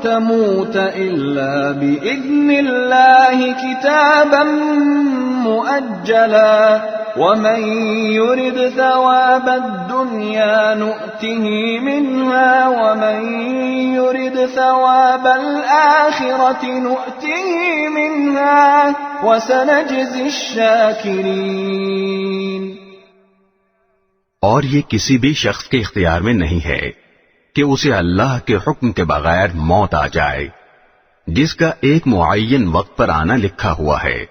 S1: تموت إلا بإذن الله كتابا مؤجلا ومن يرد ثواب الدنيا نؤته منها ومن يرد ثواب الآخرة نؤته منها وسنجزي الشاكرين۔
S3: اور یہ کسی بھی شخص کے اختیار میں نہیں ہے کہ اسے اللہ کے حکم کے بغیر موت آ جائے، جس کا ایک معین وقت پر آنا لکھا ہوا ہے،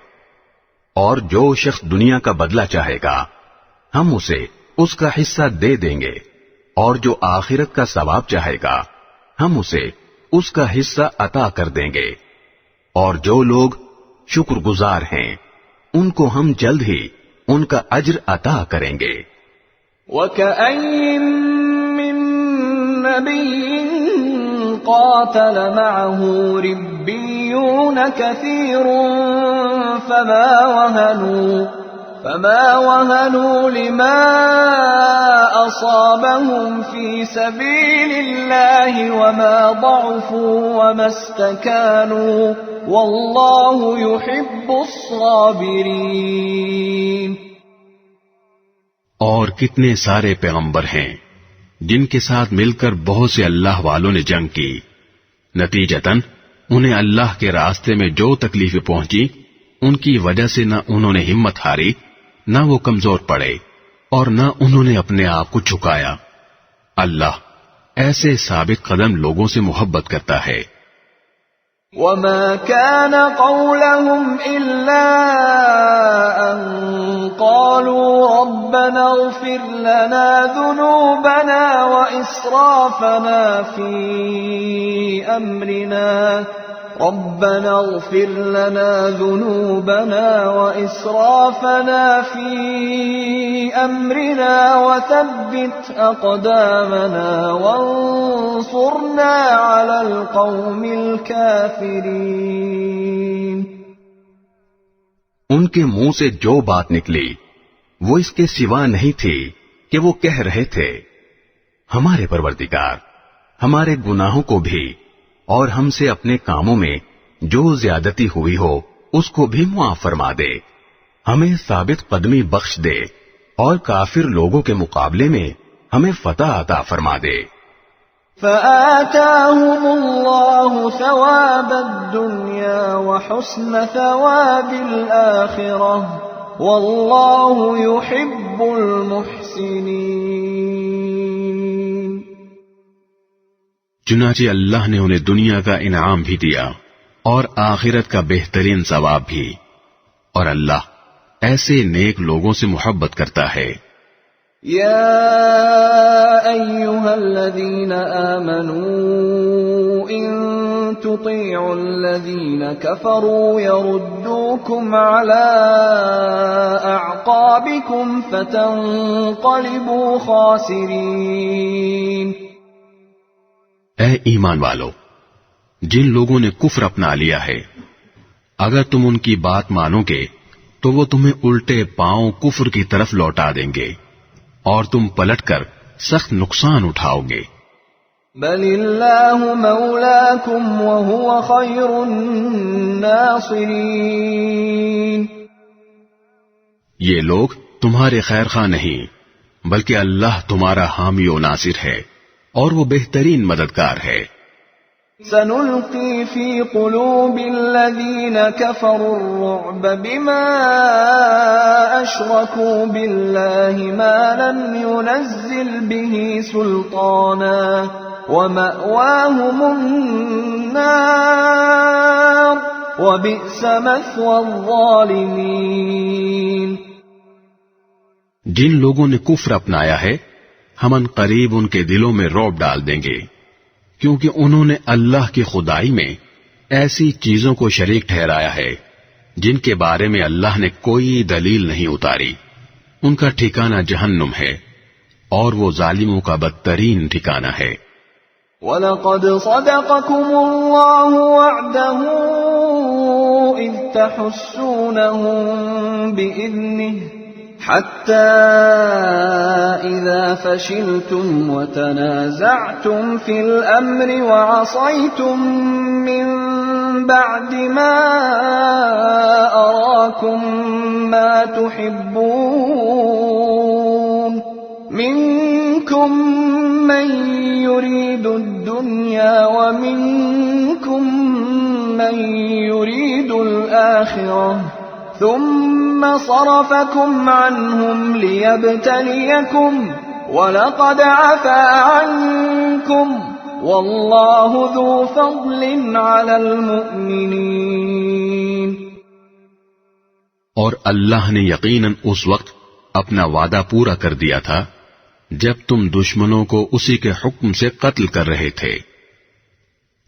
S3: اور جو شخص دنیا کا بدلہ چاہے گا ہم اسے اس کا حصہ دے دیں گے، اور جو آخرت کا ثواب چاہے گا ہم اسے اس کا حصہ عطا کر دیں گے، اور جو لوگ شکر گزار ہیں ان کو ہم جلد ہی ان کا اجر عطا کریں گے۔
S1: وَكَأَيٍّ مِّن نَّبِيٍّ قَاتَلَ مَعَهُ رِبِّيُّونَ كَثِيرٌ فما وهنوا لما أصابهم في سبيل الله وما ضعفوا وما استكانوا والله يحب الصابرين۔
S2: اور کتنے سارے پیغمبر ہیں جن کے ساتھ مل کر بہت سے اللہ والوں نے جنگ کی، نتیجتاً انہیں اللہ کے راستے میں جو تکلیفیں پہنچی ان کی وجہ سے نہ انہوں نے ہمت ہاری، نہ وہ کمزور پڑے، اور نہ انہوں نے اپنے آپ کو جھکایا۔ اللہ ایسے ثابت قدم لوگوں سے محبت کرتا ہے۔
S1: وما كان قولهم إلا أن قالوا ربنا اغفر لنا ذنوبنا وإسرافنا في أمرنا ربنا اغفر لنا ذنوبنا وإسرافنا في أمرنا وثبت أقدامنا وانصرنا على القوم الكافرين۔
S3: ان کے منہ سے جو بات نکلی وہ اس کے سوا نہیں تھی کہ وہ کہہ رہے تھے، ہمارے پروردگار ہمارے گناہوں کو بھی اور ہم سے اپنے کاموں میں جو زیادتی ہوئی ہو اس کو بھی معاف فرما دے، ہمیں ثابت قدمی بخش دے اور کافر لوگوں کے مقابلے میں ہمیں فتح عطا فرما دے۔
S1: فآتاهم الله ثواب الدنيا وحسن ثواب الآخرة والله يحب المحسنين۔
S2: چنانچہ اللہ نے انہیں دنیا کا انعام بھی دیا اور آخرت کا بہترین ثواب بھی، اور اللہ ایسے نیک لوگوں سے محبت کرتا ہے۔
S1: یا ایھا الذین آمنوا ان تطيعوا الذين كفروا يردوكم على أعقابكم فتنقلبوا خاسرين۔
S2: اے ایمان والو، جن لوگوں نے کفر اپنا لیا ہے، اگر تم ان کی بات مانو گے تو وہ تمہیں الٹے پاؤں کفر کی طرف لوٹا دیں گے اور تم پلٹ کر سخت نقصان اٹھاؤ گے۔
S1: بل اللہ مولاکم وہو خیر الناصرین۔
S2: یہ لوگ تمہارے خیر خواہ نہیں بلکہ اللہ تمہارا حامی و ناصر ہے اور وہ بہترین مددگار ہے۔
S1: سنلقی فی قلوب الذین کفروا الرعب بما اشرکوا باللہ ما لم ينزل به سلطانا ومأواهم النار وبئس مثوى الظالمین۔
S2: جن لوگوں نے کفر اپنایا ہے ہم ان قریب ان کے دلوں میں رعب ڈال دیں گے، کیونکہ انہوں نے اللہ کی خدائی میں ایسی چیزوں کو شریک ٹھہرایا ہے جن کے بارے میں اللہ نے کوئی دلیل نہیں اتاری۔ ان کا ٹھکانہ جہنم ہے اور وہ ظالموں کا بدترین ٹھکانہ ہے۔
S1: وَلَقَدْ صَدَقَكُمُ اللَّهُ وَعْدَهُ إِذْ تَحُسُّونَهُم بِإِذْنِهِ حَتَّى إِذَا فَشِلْتُمْ وَتَنَازَعْتُمْ فِي الْأَمْرِ وَعَصَيْتُمْ مِنْ بَعْدِ مَا أَرَاكُمْ مَا تُحِبُّونَ مِنْكُمْ مَنْ يُرِيدُ الدُّنْيَا وَمِنْكُمْ مَنْ يُرِيدُ الْآخِرَةَ ثم صرفكم عنهم ليبتليكم ولقد عفا عنكم والله ذو فضل على المؤمنين۔
S2: اور اللہ نے یقیناً اس وقت اپنا وعدہ پورا کر دیا تھا جب تم دشمنوں کو اسی کے حکم سے قتل کر رہے تھے،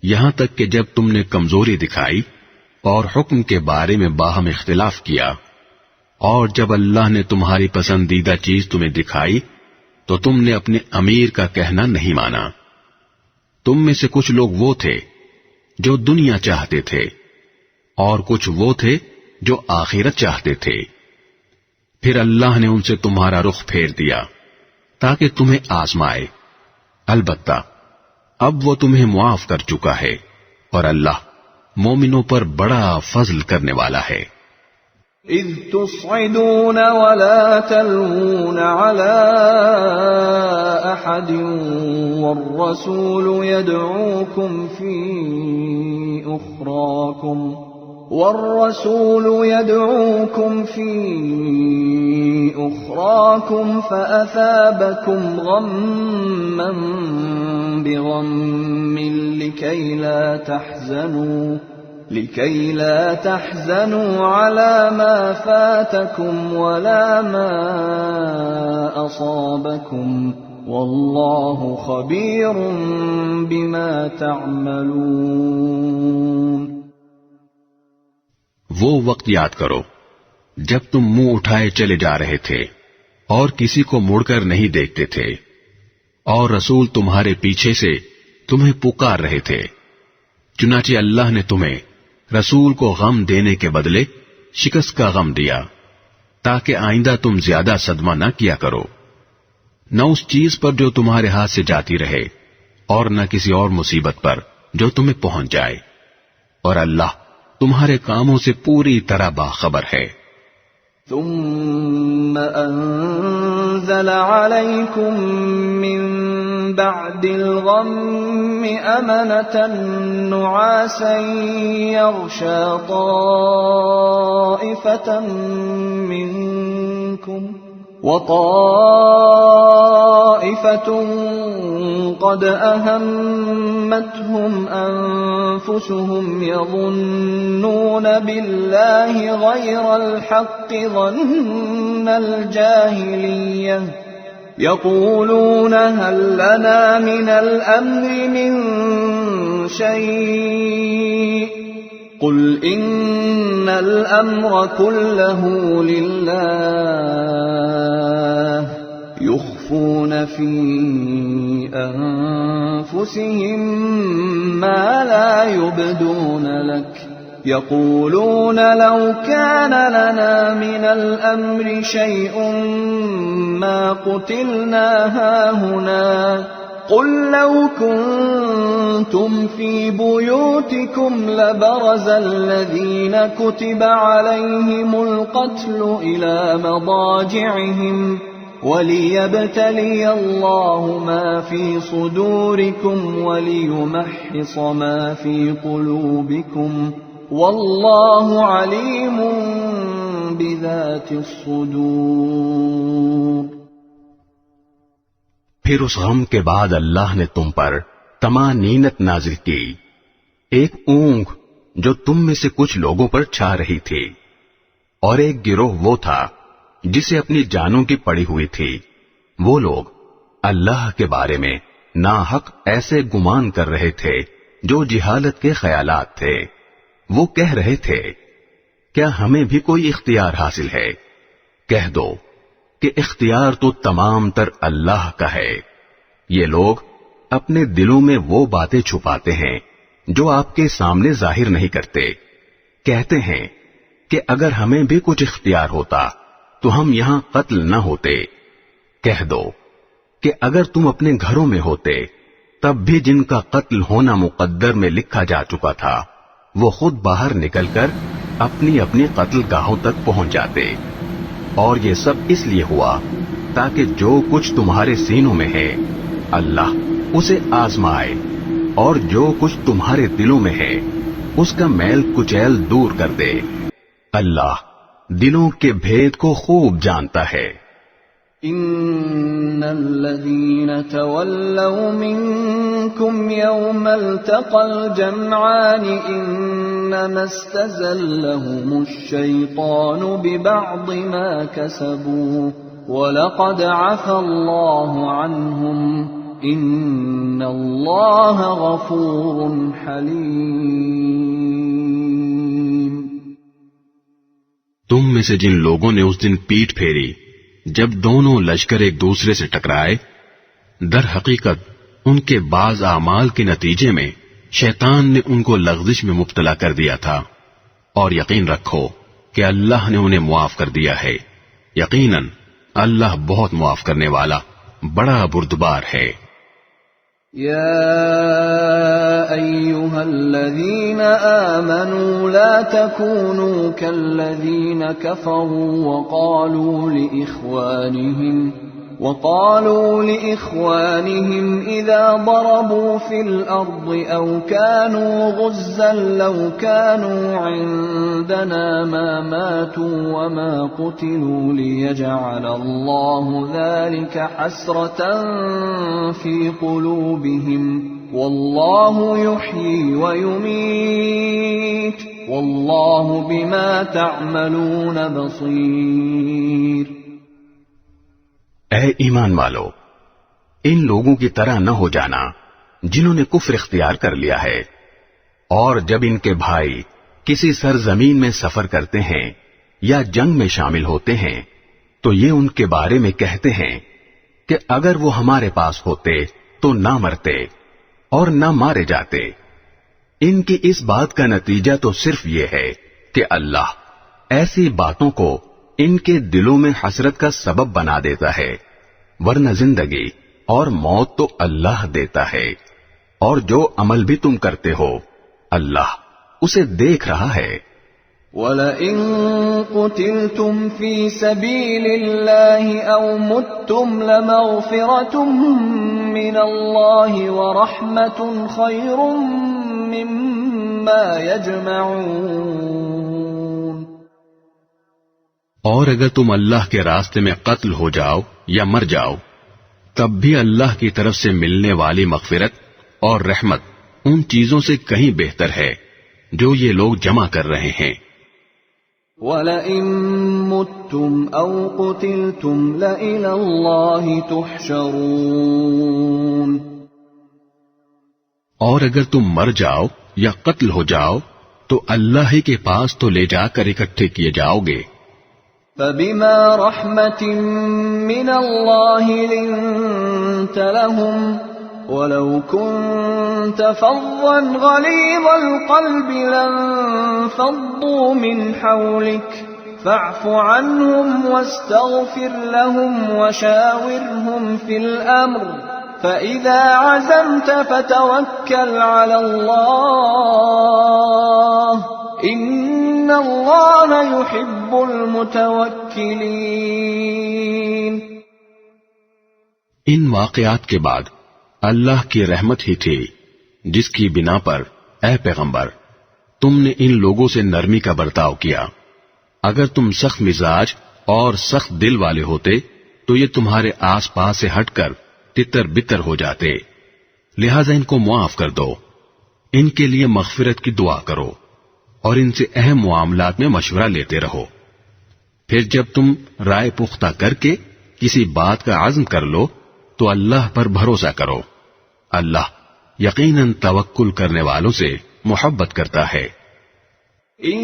S2: یہاں تک کہ جب تم نے کمزوری دکھائی اور حکم کے بارے میں باہم اختلاف کیا، اور جب اللہ نے تمہاری پسندیدہ چیز تمہیں دکھائی تو تم نے اپنے امیر کا کہنا نہیں مانا۔ تم میں سے کچھ لوگ وہ تھے جو دنیا چاہتے تھے اور کچھ وہ تھے جو آخرت چاہتے تھے، پھر اللہ نے ان سے تمہارا رخ پھیر دیا تاکہ تمہیں آزمائے، البتہ اب وہ تمہیں معاف کر چکا ہے اور اللہ مومنوں پر بڑا فضل کرنے والا ہے۔
S1: اذ تصعدون ولا تلوون على احد والرسول يدعوكم في أخراكم فأثابكم غما بغم لكي لا تحزنوا على ما فاتكم ولا ما أصابكم والله خبير بما تعملون۔
S2: وہ وقت یاد کرو جب تم منہ اٹھائے چلے جا رہے تھے اور کسی کو مڑ کر نہیں دیکھتے تھے، اور رسول تمہارے پیچھے سے تمہیں پکار رہے تھے، چنانچہ اللہ نے تمہیں رسول کو غم دینے کے بدلے شکست کا غم دیا تاکہ آئندہ تم زیادہ صدمہ نہ کیا کرو، نہ اس چیز پر جو تمہارے ہاتھ سے جاتی رہے اور نہ کسی اور مصیبت پر جو تمہیں پہنچ جائے، اور اللہ تمہارے کاموں سے پوری طرح باخبر ہے۔
S1: ثم انزل عليكم من بعد الغم أمنة نعاسا يغشى طائفة منكم وطائفة قد أهمتهم أنفسهم يظنون بالله غير الحق ظن الجاهلية يقولون هل لنا من الأمر من شيء قل إن الأمر كله لله يخفون في أنفسهم ما لا يبدون لك يقولون لو كان لنا من الأمر شيء ما قتلنا هاهنا قل لو كنتم في بيوتكم لبرز الذين كتب عليهم القتل إلى مضاجعهم وَلِيَبْتَلِيَ اللَّهُ مَا فِي صُدُورِكُمْ وَلِيُمَحِّصَ مَا فِي قُلُوبِكُمْ وَاللَّهُ عَلِيمٌ بِذَاتِ الصُّدُورِ۔
S3: پھر اس غم کے بعد اللہ نے تم پر طمانینت نازل کی، ایک اونگ جو تم میں سے کچھ لوگوں پر چھا رہی تھی، اور ایک گروہ وہ تھا جسے اپنی جانوں کی پڑی ہوئی تھی۔ وہ لوگ اللہ کے بارے میں ناحق ایسے گمان کر رہے تھے جو جہالت کے خیالات تھے۔ وہ کہہ رہے تھے کیا ہمیں بھی کوئی اختیار حاصل ہے؟ کہہ دو کہ اختیار تو تمام تر اللہ کا ہے۔ یہ لوگ اپنے دلوں میں وہ باتیں چھپاتے ہیں جو آپ کے سامنے ظاہر نہیں کرتے۔ کہتے ہیں کہ اگر ہمیں بھی کچھ اختیار ہوتا تو ہم یہاں قتل نہ ہوتے۔ کہہ دو کہ اگر تم اپنے گھروں میں ہوتے تب بھی جن کا قتل ہونا مقدر میں لکھا جا چکا تھا وہ خود باہر نکل کر اپنی اپنی قتل گاہوں تک پہنچ جاتے۔ اور یہ سب اس لیے ہوا تاکہ جو کچھ تمہارے سینوں میں ہے اللہ اسے آزمائے، اور جو کچھ تمہارے دلوں میں ہے اس کا میل کچیل دور کر دے۔ اللہ دلوں کے بھید کو خوب جانتا ہے۔
S1: ان الذين تولوا منكم يوم التقى الجمعان انما استزلهم الشيطان ببعض ما كسبوا ولقد عفى الله عنهم ان الله غفور حليم۔
S2: تم میں سے جن لوگوں نے اس دن پیٹھ پھیری جب دونوں لشکر ایک دوسرے سے ٹکرائے، در حقیقت ان کے بعض اعمال کے نتیجے میں شیطان نے ان کو لغزش میں مبتلا کر دیا تھا، اور یقین رکھو کہ اللہ نے انہیں معاف کر دیا ہے۔ یقیناً اللہ بہت معاف کرنے والا بڑا بردبار ہے۔
S1: يا أيها الذين آمنوا لا تكونوا كالذين كفروا وقالوا لإخوانهم إذا ضربوا في الأرض أو كانوا غزا لو كانوا عندنا ما ماتوا وما قتلوا ليجعل الله ذلك حسرة في قلوبهم والله يحيي ويميت والله بما تعملون بصير۔
S3: اے ایمان والو، ان لوگوں کی طرح نہ ہو جانا جنہوں نے کفر اختیار کر لیا ہے، اور جب ان کے بھائی کسی سرزمین میں سفر کرتے ہیں یا جنگ میں شامل ہوتے ہیں تو یہ ان کے بارے میں کہتے ہیں کہ اگر وہ ہمارے پاس ہوتے تو نہ مرتے اور نہ مارے جاتے۔ ان کی اس بات کا نتیجہ تو صرف یہ ہے کہ اللہ ایسی باتوں کو ان کے دلوں میں حسرت کا سبب بنا دیتا ہے، ورنہ زندگی اور موت تو اللہ دیتا ہے، اور جو عمل بھی تم کرتے ہو اللہ اسے دیکھ رہا ہے۔
S1: وَلَئِن قُتِلْتُمْ فِي سَبِيلِ اللَّهِ أَوْ مُتُّمْ لَمَغْفِرَةٌ مِّنَ اللَّهِ وَرَحْمَةٌ خَيْرٌ مِّمَّا يَجْمَعُونَ۔
S2: اور اگر تم اللہ کے راستے میں قتل ہو جاؤ یا مر جاؤ تب بھی اللہ کی طرف سے ملنے والی مغفرت اور رحمت ان چیزوں سے کہیں بہتر ہے جو یہ لوگ جمع کر رہے ہیں۔
S1: وَلَئِن مُتُّمْ أَوْ قُتِلْتُمْ لَإِلَى اللَّهِ تُحْشَرُونَ۔
S2: اور اگر تم مر جاؤ یا قتل ہو جاؤ تو اللہ ہی کے پاس تو لے جا کر اکٹھے کیے جاؤ گے.
S1: فبما رحمة من الله لنت لهم ولو كنت فظا غليظ القلب لانفضوا من حولك فاعف عنهم واستغفر لهم وشاورهم في الأمر فإذا عزمت فتوكل على الله إن الله يحب المتوكلين.
S2: ان واقعات کے بعد اللہ کی رحمت ہی تھی جس کی بنا پر اے پیغمبر تم نے ان لوگوں سے نرمی کا برتاؤ کیا. اگر تم سخت مزاج اور سخت دل والے ہوتے تو یہ تمہارے آس پاس سے ہٹ کر تتر بتر ہو جاتے. لہذا ان کو معاف کر دو، ان کے لیے مغفرت کی دعا کرو اور ان سے اہم معاملات میں مشورہ لیتے رہو. پھر جب تم رائے پختہ کر کے کسی بات کا عزم کر لو تو اللہ پر بھروسہ کرو. اللہ یقیناً توکل کرنے والوں سے محبت کرتا ہے.
S1: إن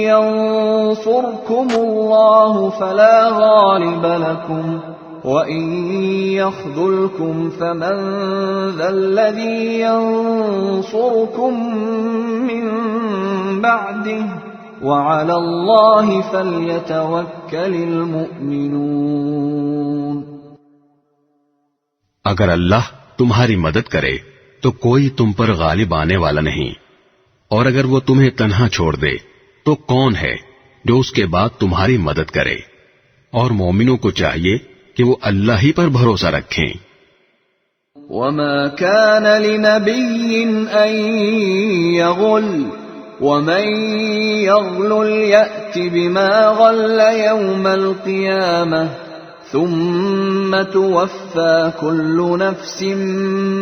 S1: ينصركم الله فلا غالب لكم وإن يخذلكم فمن ذا الذي ينصركم من بعده وعلى الله فليتوكل المؤمنون.
S2: اگر اللہ تمہاری مدد کرے تو کوئی تم پر غالب آنے والا نہیں، اور اگر وہ تمہیں تنہا چھوڑ دے تو کون ہے جو اس کے بعد تمہاری مدد کرے. اور مومنوں کو چاہیے کہ وہ اللہ ہی پر بھروسہ رکھیں.
S1: وما كان لنبي أن يغل ومن يغل يأت بما غل يوم القيامة ثم توفى كل نفس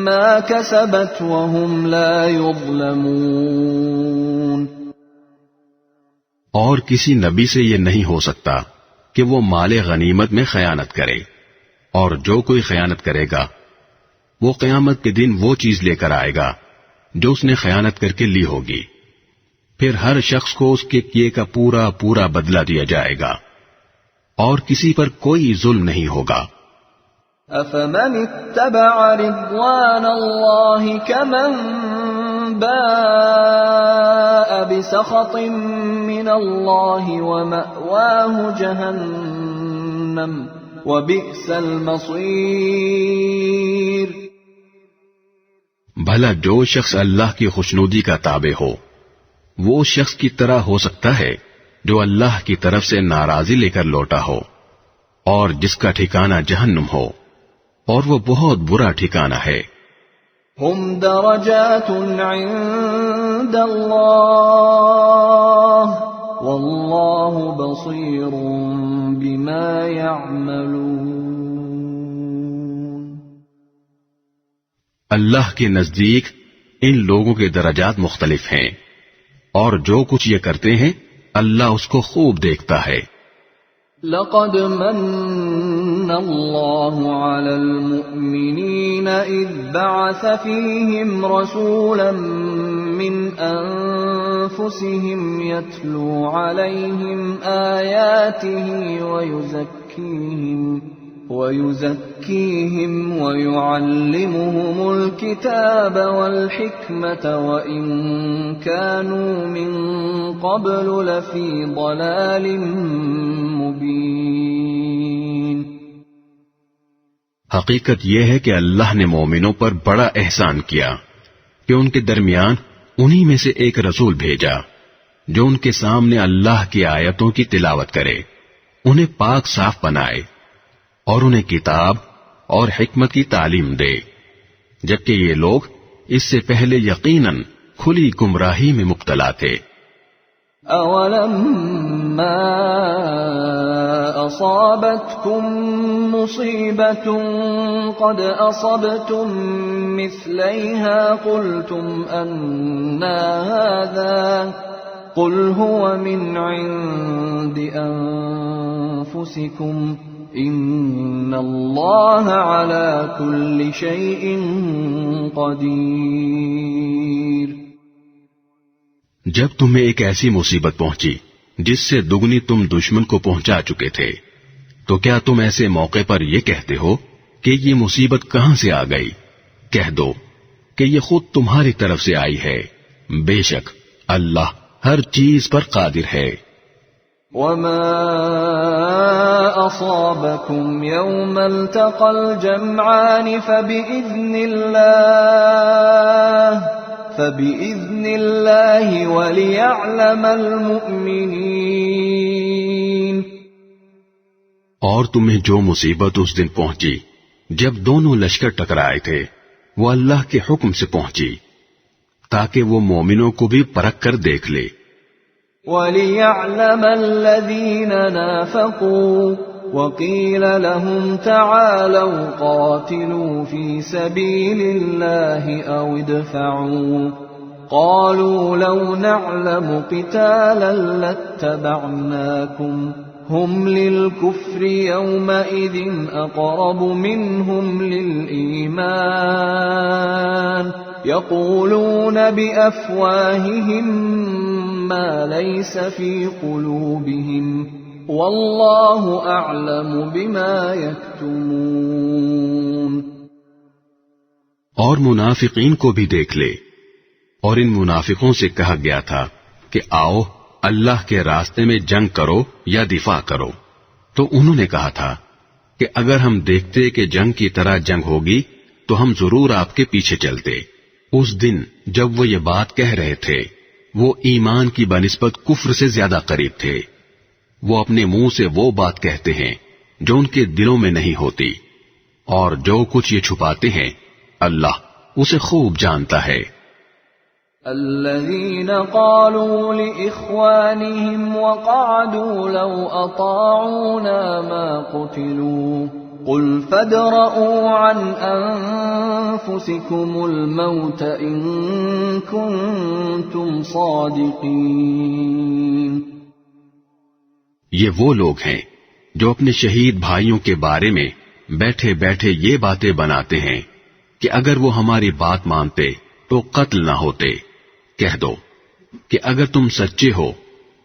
S1: ما كسبت وهم لا يظلمون.
S2: اور کسی نبی سے یہ نہیں ہو سکتا کہ وہ مال غنیمت میں خیانت کرے، اور جو کوئی خیانت کرے گا وہ قیامت کے دن وہ چیز لے کر آئے گا جو اس نے خیانت کر کے لی ہوگی. پھر ہر شخص کو اس کے کیے کا پورا پورا بدلہ دیا جائے گا اور کسی پر کوئی ظلم نہیں ہوگا.
S1: أفمن اتبع رضوان الله كمن باء بسخط من الله ومأواه جهنم وبئس المصير.
S2: بھلا جو شخص اللہ کی خوشنودی کا تابع ہو وہ اس شخص کی طرح ہو سکتا ہے جو اللہ کی طرف سے ناراضی لے کر لوٹا ہو اور جس کا ٹھکانہ جہنم ہو، اور وہ بہت برا ٹھکانہ ہے.
S1: هم درجات عند الله والله بصير بما يعملون.
S2: اللہ کے نزدیک ان لوگوں کے درجات مختلف ہیں اور جو کچھ یہ کرتے ہیں اللہ اس کو خوب دیکھتا ہے.
S1: لقد من الله على المؤمنين إذ بعث فيهم رسولا من أنفسهم يتلو عليهم آياته ويزكيهم ويعلمهم الكتاب والحكمة وإن كانوا من قبل لفي ضلال مبين.
S2: حقیقت یہ ہے کہ اللہ نے مومنوں پر بڑا احسان کیا کہ ان کے درمیان انہی میں سے ایک رسول بھیجا جو ان کے سامنے اللہ کی آیتوں کی تلاوت کرے، انہیں پاک صاف بنائے اور انہیں کتاب اور حکمت کی تعلیم دے، جبکہ یہ لوگ اس سے پہلے یقیناً کھلی گمراہی میں مبتلا تھے.
S1: أَوَلَمَّا أَصَابَتْكُم مُّصِيبَةٌ قَدْ أَصَبْتُم مِّثْلَيْهَا قُلْتُمْ أَنَّىٰ هَٰذَا قُلْ هُوَ مِنْ عِندِ أَنفُسِكُمْ ان اللہ علی کل شیء قدیر۔
S2: جب تمہیں ایک ایسی مصیبت پہنچی جس سے دگنی تم دشمن کو پہنچا چکے تھے، تو کیا تم ایسے موقع پر یہ کہتے ہو کہ یہ مصیبت کہاں سے آ گئی؟ کہہ دو کہ یہ خود تمہاری طرف سے آئی ہے، بے شک اللہ ہر چیز پر قادر ہے۔
S1: وما أصابكم يوم التقى الجمعان فبإذن الله وليعلم المؤمنين۔
S2: اور تمہیں جو مصیبت اس دن پہنچی جب دونوں لشکر ٹکرائے تھے، وہ اللہ کے حکم سے پہنچی تاکہ وہ مومنوں کو بھی پرکھ کر دیکھ لے۔
S1: وَلِيَعْلَمَ الَّذِينَ نَافَقُوا وَقِيلَ لَهُمْ تَعَالَوْا قَاتِلُوا فِي سَبِيلِ اللَّهِ أَوْ ادْفَعُوا قَالُوا لَوْ نَعْلَمُ قِتَالًا لَاتَّبَعْنَاكُمْ هُمْ لِلْكُفْرِ يَوْمَئِذٍ أَقْرَبُ مِنْهُمْ لِلْإِيمَانِ يَقُولُونَ بِأَفْوَاهِهِمْ مَا لَيْسَ فِي قُلُوبِهِمْ وَاللَّهُ أَعْلَمُ بِمَا يَكْتُمُونَ۔
S2: اور منافقین کو بھی دیکھ لے، اور ان منافقوں سے کہا گیا تھا کہ آؤ اللہ کے راستے میں جنگ کرو یا دفاع کرو، تو انہوں نے کہا تھا کہ اگر ہم دیکھتے کہ جنگ کی طرح جنگ ہوگی تو ہم ضرور آپ کے پیچھے چلتے۔ اس دن جب وہ یہ بات کہہ رہے تھے، وہ ایمان کی بنسبت کفر سے زیادہ قریب تھے۔ وہ اپنے منہ سے وہ بات کہتے ہیں جو ان کے دلوں میں نہیں ہوتی، اور جو کچھ یہ چھپاتے ہیں اللہ اسے خوب جانتا ہے۔
S1: الذين قالوا لإخوانهم وقعدوا لو أطاعونا ما قتلوا قل فادرءوا عن أنفسكم الموت إن كنتم صادقين۔
S2: یہ وہ لوگ ہیں جو اپنے شہید بھائیوں کے بارے میں بیٹھے بیٹھے یہ باتیں بناتے ہیں کہ اگر وہ ہماری بات مانتے تو قتل نہ ہوتے۔ کہہ دو کہ اگر تم سچے ہو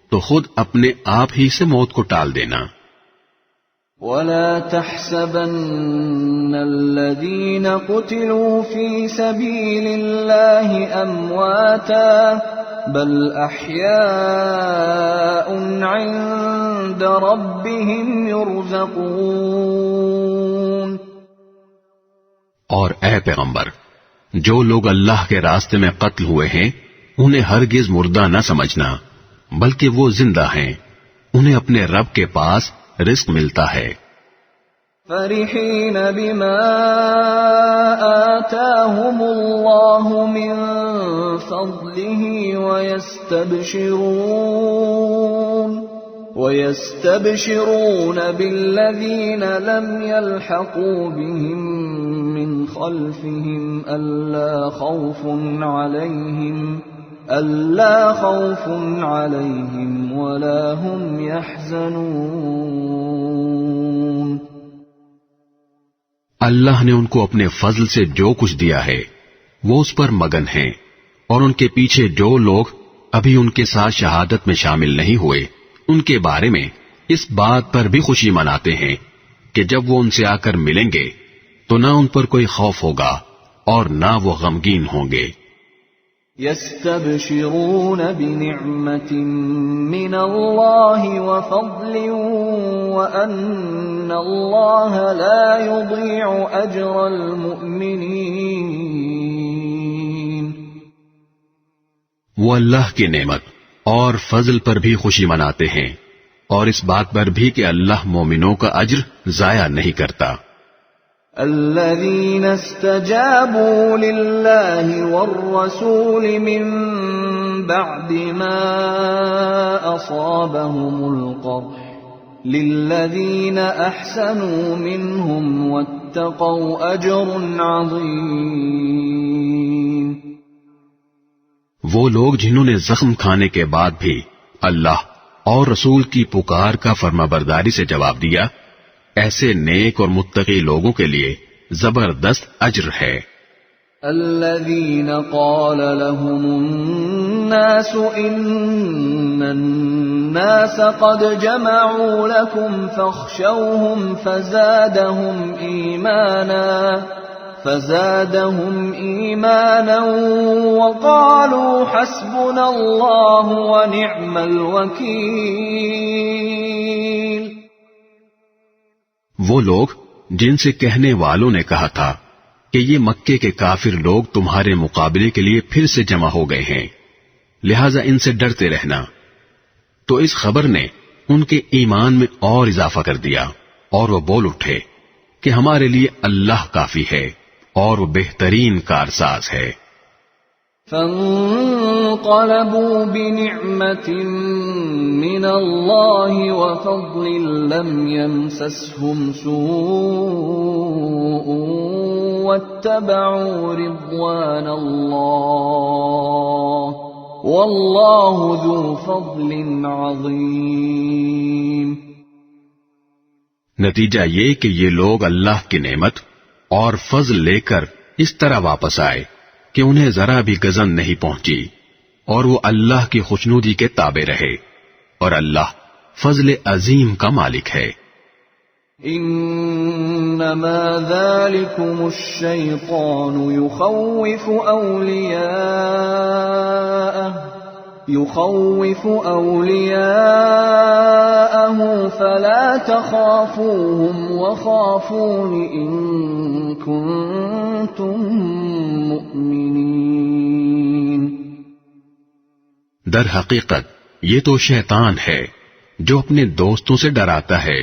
S2: تو خود اپنے آپ ہی سے موت کو ٹال دینا۔
S1: وَلَا تَحْسَبَنَّ الَّذِينَ قُتِلُوا فِي سَبِيلِ اللَّهِ أَمْوَاتًا بَلْ أَحْيَاءٌ عِندَ رَبِّهِمْ يُرْزَقُونَ۔
S2: اور اے پیغمبر، جو لوگ اللہ کے راستے میں قتل ہوئے ہیں انہیں ہرگز مردہ نہ سمجھنا، بلکہ وہ زندہ ہیں، انہیں اپنے رب کے پاس رزق ملتا ہے۔
S1: فرحين بما آتاهم الله من فضله ويستبشرون بالذين لم يلحقوا بهم من خلفهم ألا خوف عليهم ولا هم يحزنون۔
S2: اللہ نے ان کو اپنے فضل سے جو کچھ دیا ہے وہ اس پر مگن ہیں، اور ان کے پیچھے جو لوگ ابھی ان کے ساتھ شہادت میں شامل نہیں ہوئے ان کے بارے میں اس بات پر بھی خوشی مناتے ہیں کہ جب وہ ان سے آ کر ملیں گے تو نہ ان پر کوئی خوف ہوگا اور نہ وہ غمگین ہوں گے۔
S1: يستبشرون بنعمة من الله وفضل وأن الله لا يضيع أجر المؤمنين۔
S2: وہ اللہ کی نعمت اور فضل پر بھی خوشی مناتے ہیں، اور اس بات پر بھی کہ اللہ مومنوں کا اجر ضائع نہیں کرتا۔
S1: الذين استجابوا لله والرسول من بعد ما أصابهم القرح للذين أحسنوا منهم واتقوا أجر عظيم۔
S2: وہ لوگ جنہوں نے زخم کھانے کے بعد بھی اللہ اور رسول کی پکار کا فرمانبرداری سے جواب دیا، ایسے نیک اور متقی لوگوں کے لیے زبردست اجر ہے۔
S1: الذين قال لهم الناس إن الناس قد جمعوا لكم فاخشوهم فزادهم إيمانا وقالوا حسبنا الله ونعم الوكيل۔
S2: وہ لوگ جن سے کہنے والوں نے کہا تھا کہ یہ مکے کے کافر لوگ تمہارے مقابلے کے لیے پھر سے جمع ہو گئے ہیں، لہذا ان سے ڈرتے رہنا، تو اس خبر نے ان کے ایمان میں اور اضافہ کر دیا، اور وہ بول اٹھے کہ ہمارے لیے اللہ کافی ہے اور وہ بہترین کارساز ہے۔
S1: فانقلبوا بنعمة من الله وفضل لم يمسسهم سوء واتبعوا رضوان الله والله ذو فضل عظيم۔
S2: نتیجہ یہ کہ یہ لوگ اللہ کی نعمت اور فضل لے کر اس طرح واپس آئے کہ انہیں ذرا بھی گزن نہیں پہنچی، اور وہ اللہ کی خوشنودی کے تابع رہے، اور اللہ فضل عظیم کا مالک ہے۔
S1: انما ذلكم الشيطان يخوف أولياءه فلا تخافوهم وخافون إن كنتم مؤمنين۔
S2: در حقیقت یہ تو شیطان ہے جو اپنے دوستوں سے ڈراتا ہے،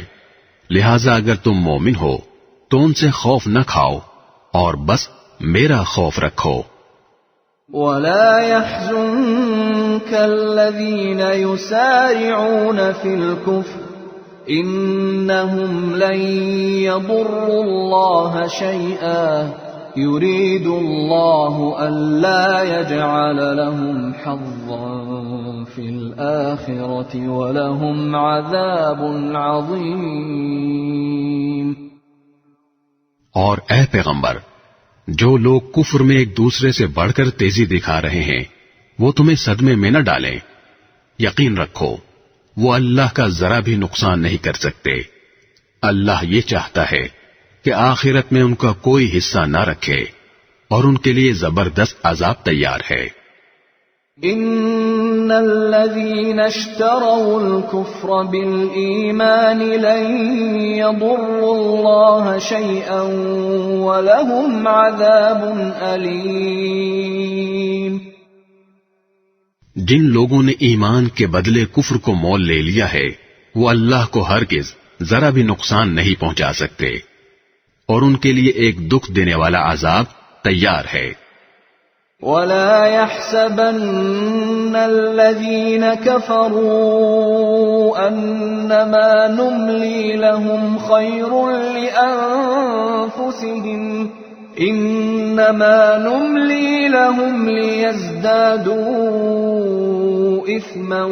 S2: لہذا اگر تم مومن ہو تو ان سے خوف نہ کھاؤ اور بس میرا خوف رکھو۔
S1: ولا يحزنك الذين يسارعون في الكفر إنهم لن يضروا الله شيئا يريد الله ألا يجعل لهم حظا في الآخرة ولهم عذاب عظيم۔
S2: اور اے پیغمبر، جو لوگ کفر میں ایک دوسرے سے بڑھ کر تیزی دکھا رہے ہیں وہ تمہیں صدمے میں نہ ڈالیں، یقین رکھو وہ اللہ کا ذرا بھی نقصان نہیں کر سکتے۔ اللہ یہ چاہتا ہے کہ آخرت میں ان کا کوئی حصہ نہ رکھے اور ان کے لیے زبردست عذاب تیار ہے۔
S1: ان الذين اشتروا الكفر بالإيمان لن يضروا الله شيئا ولهم عذاب أليم۔
S2: جن لوگوں نے ایمان کے بدلے کفر کو مول لے لیا ہے وہ اللہ کو ہرگز ذرا بھی نقصان نہیں پہنچا سکتے، اور ان کے لیے ایک دکھ دینے والا عذاب تیار ہے۔
S1: ولا يحسبن الذين كفروا أنما نملي لهم خير لأنفسهم إنما نملي لهم ليزدادوا إثما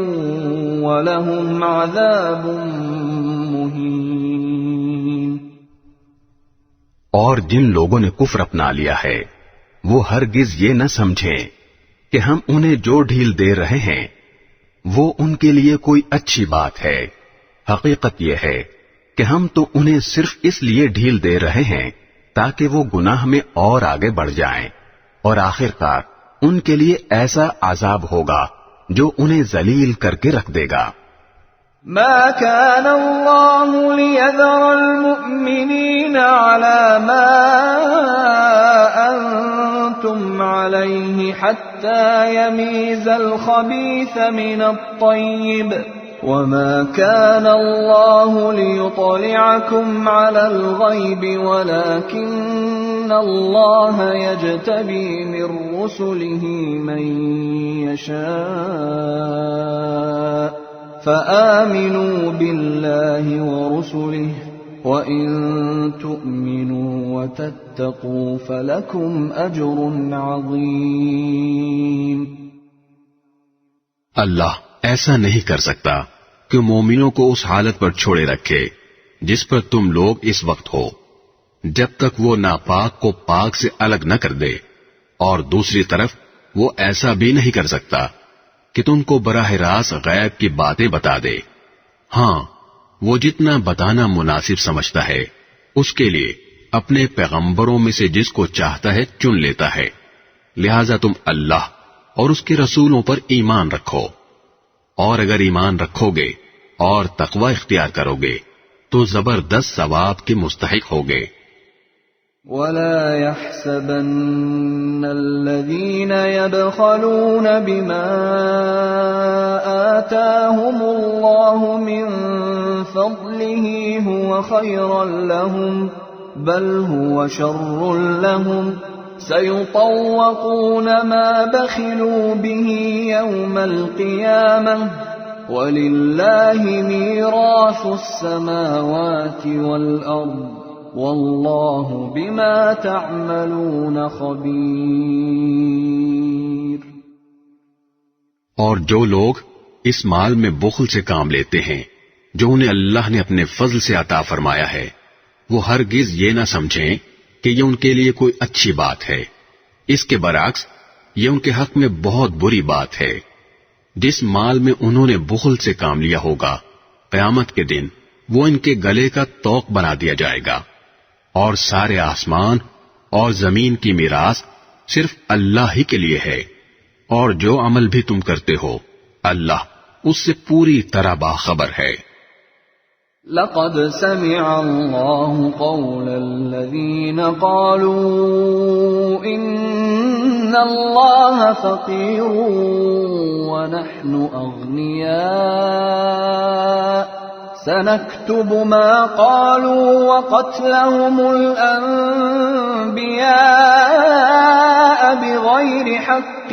S1: ولهم عذاب مهين۔
S3: اور جن لوگوں نے کفر اپنا لیا ہے وہ ہرگز یہ نہ سمجھیں کہ ہم انہیں جو ڈھیل دے رہے ہیں وہ ان کے لیے کوئی اچھی بات ہے۔ حقیقت یہ ہے کہ ہم تو انہیں صرف اس لیے ڈھیل دے رہے ہیں تاکہ وہ گناہ میں اور آگے بڑھ جائیں، اور آخرکار ان کے لیے ایسا عذاب ہوگا جو انہیں ذلیل کر کے رکھ دے گا۔
S1: ما كان الله ليذر المؤمنين على ما أنتم عليه حتى يميز الخبيث من الطيب وما كان الله ليطلعكم على الغيب ولكن الله يجتبي من رسله من يشاء فآمنوا بالله ورسله وإن تؤمنوا وتتقوا فلكم أجر عظيم۔
S2: اللہ ایسا نہیں کر سکتا کہ مومنوں کو اس حالت پر چھوڑے رکھے جس پر تم لوگ اس وقت ہو، جب تک وہ ناپاک کو پاک سے الگ نہ کر دے، اور دوسری طرف وہ ایسا بھی نہیں کر سکتا کہ تم کو براہ راست غیب کی باتیں بتا دے۔ ہاں، وہ جتنا بتانا مناسب سمجھتا ہے اس کے لیے اپنے پیغمبروں میں سے جس کو چاہتا ہے چن لیتا ہے، لہذا تم اللہ اور اس کے رسولوں پر ایمان رکھو، اور اگر ایمان رکھو گے اور تقوی اختیار کرو گے تو زبردست ثواب کے مستحق ہوگے۔
S1: وَلَا يَحْسَبَنَّ الَّذِينَ يَبْخَلُونَ بِمَا آتَاهُمُ اللَّهُ مِنْ فَضْلِهِ هُوَ خَيْرًا لَهُمْ بَلْ هُوَ شَرٌّ لَهُمْ سَيُطَوَّقُونَ مَا بَخِلُوا بِهِ يَوْمَ الْقِيَامَةِ وَلِلَّهِ مِيرَاثُ السَّمَاوَاتِ وَالْأَرْضِ وَاللَّهُ بِمَا تَعْمَلُونَ خَبِيرٌ۔
S2: اور جو لوگ اس مال میں بخل سے کام لیتے ہیں جو انہیں اللہ نے اپنے فضل سے عطا فرمایا ہے، وہ ہرگز یہ نہ سمجھیں کہ یہ ان کے لیے کوئی اچھی بات ہے، اس کے برعکس یہ ان کے حق میں بہت بری بات ہے۔ جس مال میں انہوں نے بخل سے کام لیا ہوگا، قیامت کے دن وہ ان کے گلے کا طوق بنا دیا جائے گا، اور سارے آسمان اور زمین کی میراث صرف اللہ ہی کے لیے ہے، اور جو عمل بھی تم کرتے ہو اللہ اس سے پوری طرح باخبر ہے۔
S1: لقد سمع الله قول الذين قالوا إن الله فقير ونحن أغنياء سنكتب ما قالوا وقتلهم الأنبياء بغير حق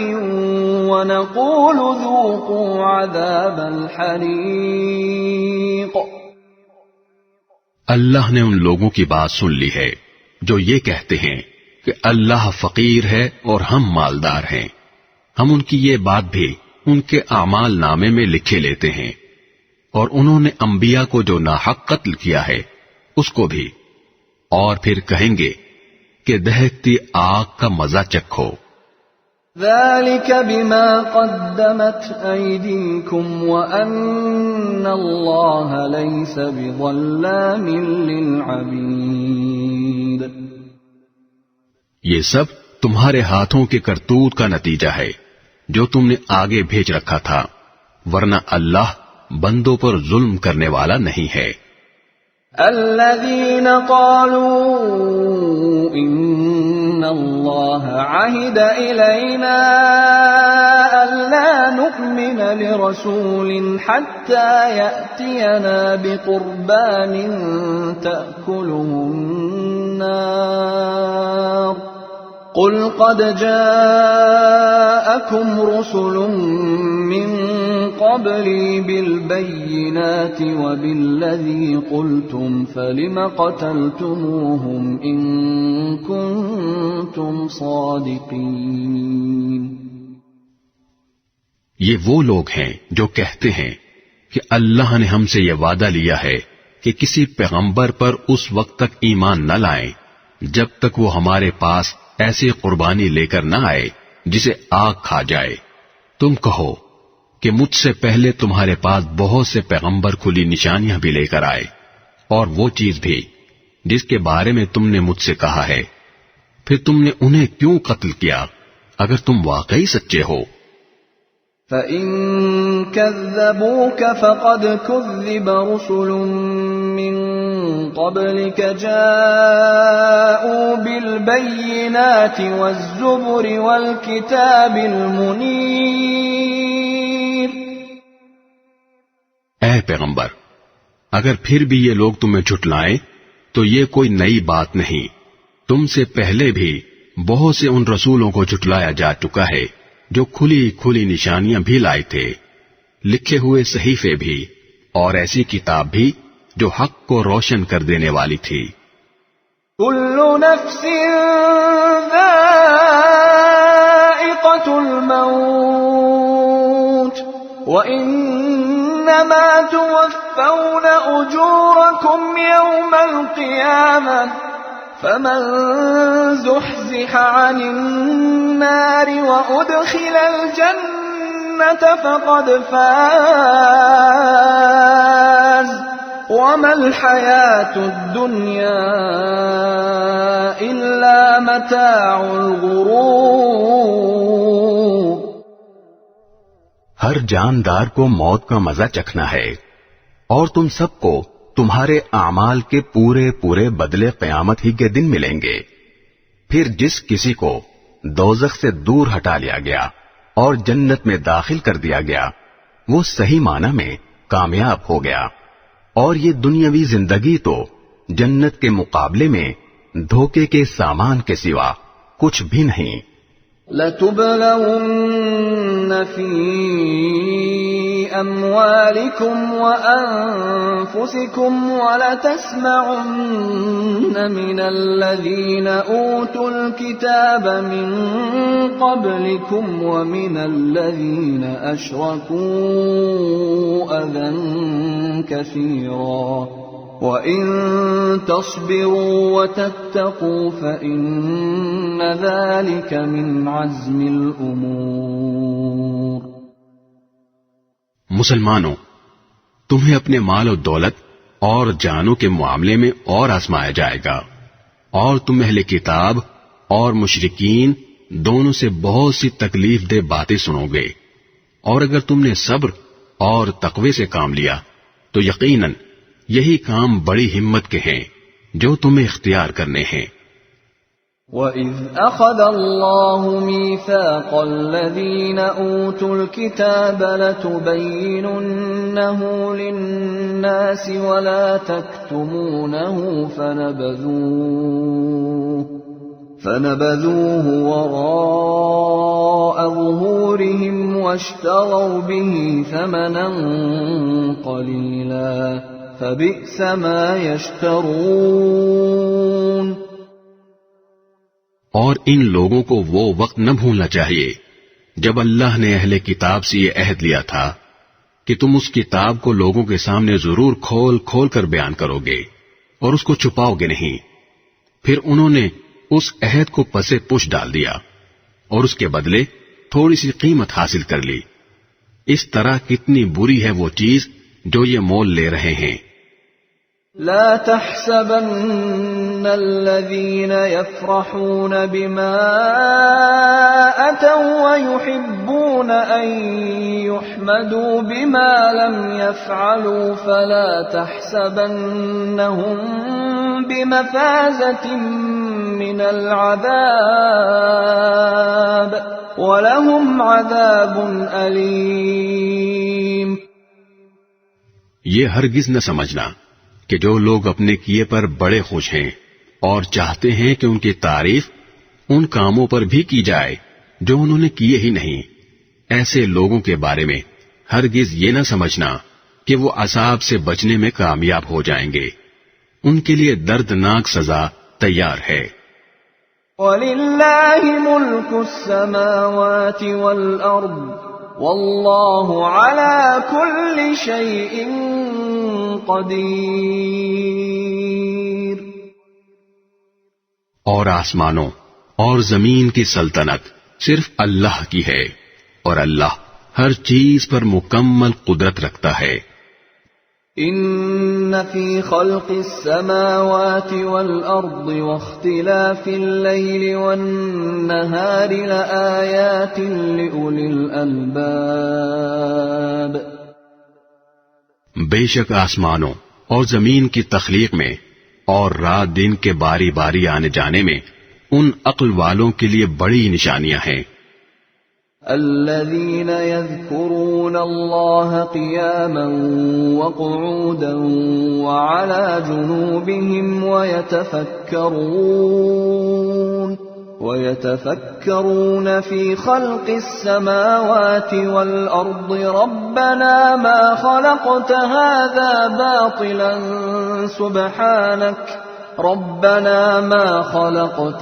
S1: ونقول ذوقوا عذاب الحريق۔
S2: اللہ نے ان لوگوں کی بات سن لی ہے جو یہ کہتے ہیں کہ اللہ فقیر ہے اور ہم مالدار ہیں، ہم ان کی یہ بات بھی ان کے اعمال نامے میں لکھے لیتے ہیں، اور انہوں نے انبیاء کو جو ناحق قتل کیا ہے اس کو بھی، اور پھر کہیں گے کہ دہکتی آگ کا مزہ چکھو۔
S1: ذلك بما قدمت أيديكم وأن الله ليس بظلام للعبيد۔
S2: یہ سب تمہارے ہاتھوں کے کرتوت کا نتیجہ ہے جو تم نے آگے بھیج رکھا تھا، ورنہ اللہ بندوں پر ظلم کرنے والا نہیں ہے۔
S1: الذين قالوا إن الله عهد إلينا ألا نؤمن لرسول حتى يأتينا بقربان تأكله النار قل قد جاءكم رسل من قبلي بالبينات وبالذي قلتم فلم قتلتموهم إن كنتم صادقين۔
S2: یہ وہ لوگ ہیں جو کہتے ہیں کہ اللہ نے ہم سے یہ وعدہ لیا ہے کہ کسی پیغمبر پر اس وقت تک ایمان نہ لائیں جب تک وہ ہمارے پاس ایسی قربانی لے کر نہ آئے جسے آگ کھا جائے۔ تم کہو کہ مجھ سے پہلے تمہارے پاس بہت سے پیغمبر کھلی نشانیاں بھی لے کر آئے، اور وہ چیز بھی جس کے بارے میں تم نے مجھ سے کہا ہے، پھر تم نے انہیں کیوں قتل کیا اگر تم واقعی سچے ہو؟
S1: فَإِن كَذَّبُوكَ فَقَدْ كُذِّبَ رُسُلٌ مِّن قَبْلِكَ جَاءُوا بِالْبَيِّنَاتِ وَالزُّبُرِ وَالْكِتَابِ الْمُنِيرِ۔
S2: اے پیغمبر، اگر پھر بھی یہ لوگ تمہیں جھٹلائیں تو یہ کوئی نئی بات نہیں، تم سے پہلے بھی بہت سے ان رسولوں کو جھٹلایا جا چکا ہے جو کھلی کھلی نشانیاں بھی لائے تھے، لکھے ہوئے صحیفے بھی، اور ایسی کتاب بھی جو حق کو روشن کر دینے والی تھی۔
S1: كل نفس ذائقة الموت وإنما إنما توفون أجوركم يوم القيامة فمن زحزح عن النار وأدخل الجنة فقد فاز وما الحياة الدنيا إلا متاع الغرور.
S3: ہر جاندار کو موت کا مزہ چکھنا ہے اور تم سب کو تمہارے اعمال کے پورے پورے بدلے قیامت ہی کے دن ملیں گے. پھر جس کسی کو دوزخ سے دور ہٹا لیا گیا اور جنت میں داخل کر دیا گیا وہ صحیح معنی میں کامیاب ہو گیا. اور یہ دنیاوی زندگی تو جنت کے مقابلے میں دھوکے کے سامان کے سوا کچھ بھی نہیں.
S1: لَتُبْلَوُنَّ فِي أَمْوَالِكُمْ وَأَنفُسِكُمْ وَلَتَسْمَعُنَّ مِنَ الَّذِينَ أُوتُوا الْكِتَابَ مِنْ قَبْلِكُمْ وَمِنَ الَّذِينَ أَشْرَكُوا أَذًى كَثِيرًا وَإِن تَصْبِرُوا وَتَتَّقُوا فَإِنَّ ذَلِكَ مِنْ عَزْمِ الْأُمُورِ.
S2: مسلمانوں، تمہیں اپنے مال و دولت اور جانوں کے معاملے میں اور آزمایا جائے گا، اور تم اہل کتاب اور مشرکین دونوں سے بہت سی تکلیف دہ باتیں سنو گے، اور اگر تم نے صبر اور تقوی سے کام لیا تو یقیناً یہی کام بڑی ہمت کے ہیں جو تمہیں اختیار کرنے ہیں.
S1: وَإِذْ أَخَذَ اللَّهُ مِيثَاقَ الَّذِينَ أُوتُوا الْكِتَابَ لَتُبَيِّنُنَّهُ لِلنَّاسِ وَلَا تَكْتُمُونَهُ فَنَبَذُوهُ وَرَاءَ ظُهُورِهِمْ وَاشْتَرَوْا بِهِ ثَمَنًا قَلِيلًا فَبِئْسَ مَا يَشْتَرُونَ.
S2: اور ان لوگوں کو وہ وقت نہ بھولنا چاہیے جب اللہ نے اہل کتاب سے یہ عہد لیا تھا کہ تم اس کتاب کو لوگوں کے سامنے ضرور کھول کھول کر بیان کرو گے اور اس کو چھپاؤ گے نہیں. پھر انہوں نے اس عہد کو پسے پش ڈال دیا اور اس کے بدلے تھوڑی سی قیمت حاصل کر لی. اس طرح کتنی بری ہے وہ چیز جو یہ مول لے رہے ہیں.
S1: لا تحسبن الذين يفرحون بما أتوا ويحبون أن يحمدوا بما لم يفعلوا فلا تحسبنهم بمفازة من العذاب ولهم عذاب أليم.
S2: یہ ہرگز نہ سمجھنا کہ جو لوگ اپنے کیے پر بڑے خوش ہیں اور چاہتے ہیں کہ ان کی تعریف ان کاموں پر بھی کی جائے جو انہوں نے کیے ہی نہیں، ایسے لوگوں کے بارے میں ہرگز یہ نہ سمجھنا کہ وہ عذاب سے بچنے میں کامیاب ہو جائیں گے. ان کے لیے دردناک سزا تیار ہے.
S1: وَلِلَّهِ مُلْكُ السَّمَاوَاتِ وَالْأَرْضِ وَاللَّهُ عَلَى كُلِّ شَيْءٍ قدیر.
S2: اور آسمانوں اور زمین کی سلطنت صرف اللہ کی ہے اور اللہ ہر چیز پر مکمل قدرت رکھتا ہے.
S1: ان فی خلق السماوات والارض واختلاف الليل والنهار لآیات لأولی الالباب.
S2: بے شک آسمانوں اور زمین کی تخلیق میں اور رات دن کے باری باری آنے جانے میں ان عقل والوں کے لیے بڑی نشانیاں ہیں.
S1: الذين يذكرون الله قياما وقعودا وعلى جنوبهم ويتفكرون في خلق السماوات والأرض ربنا ما خلقت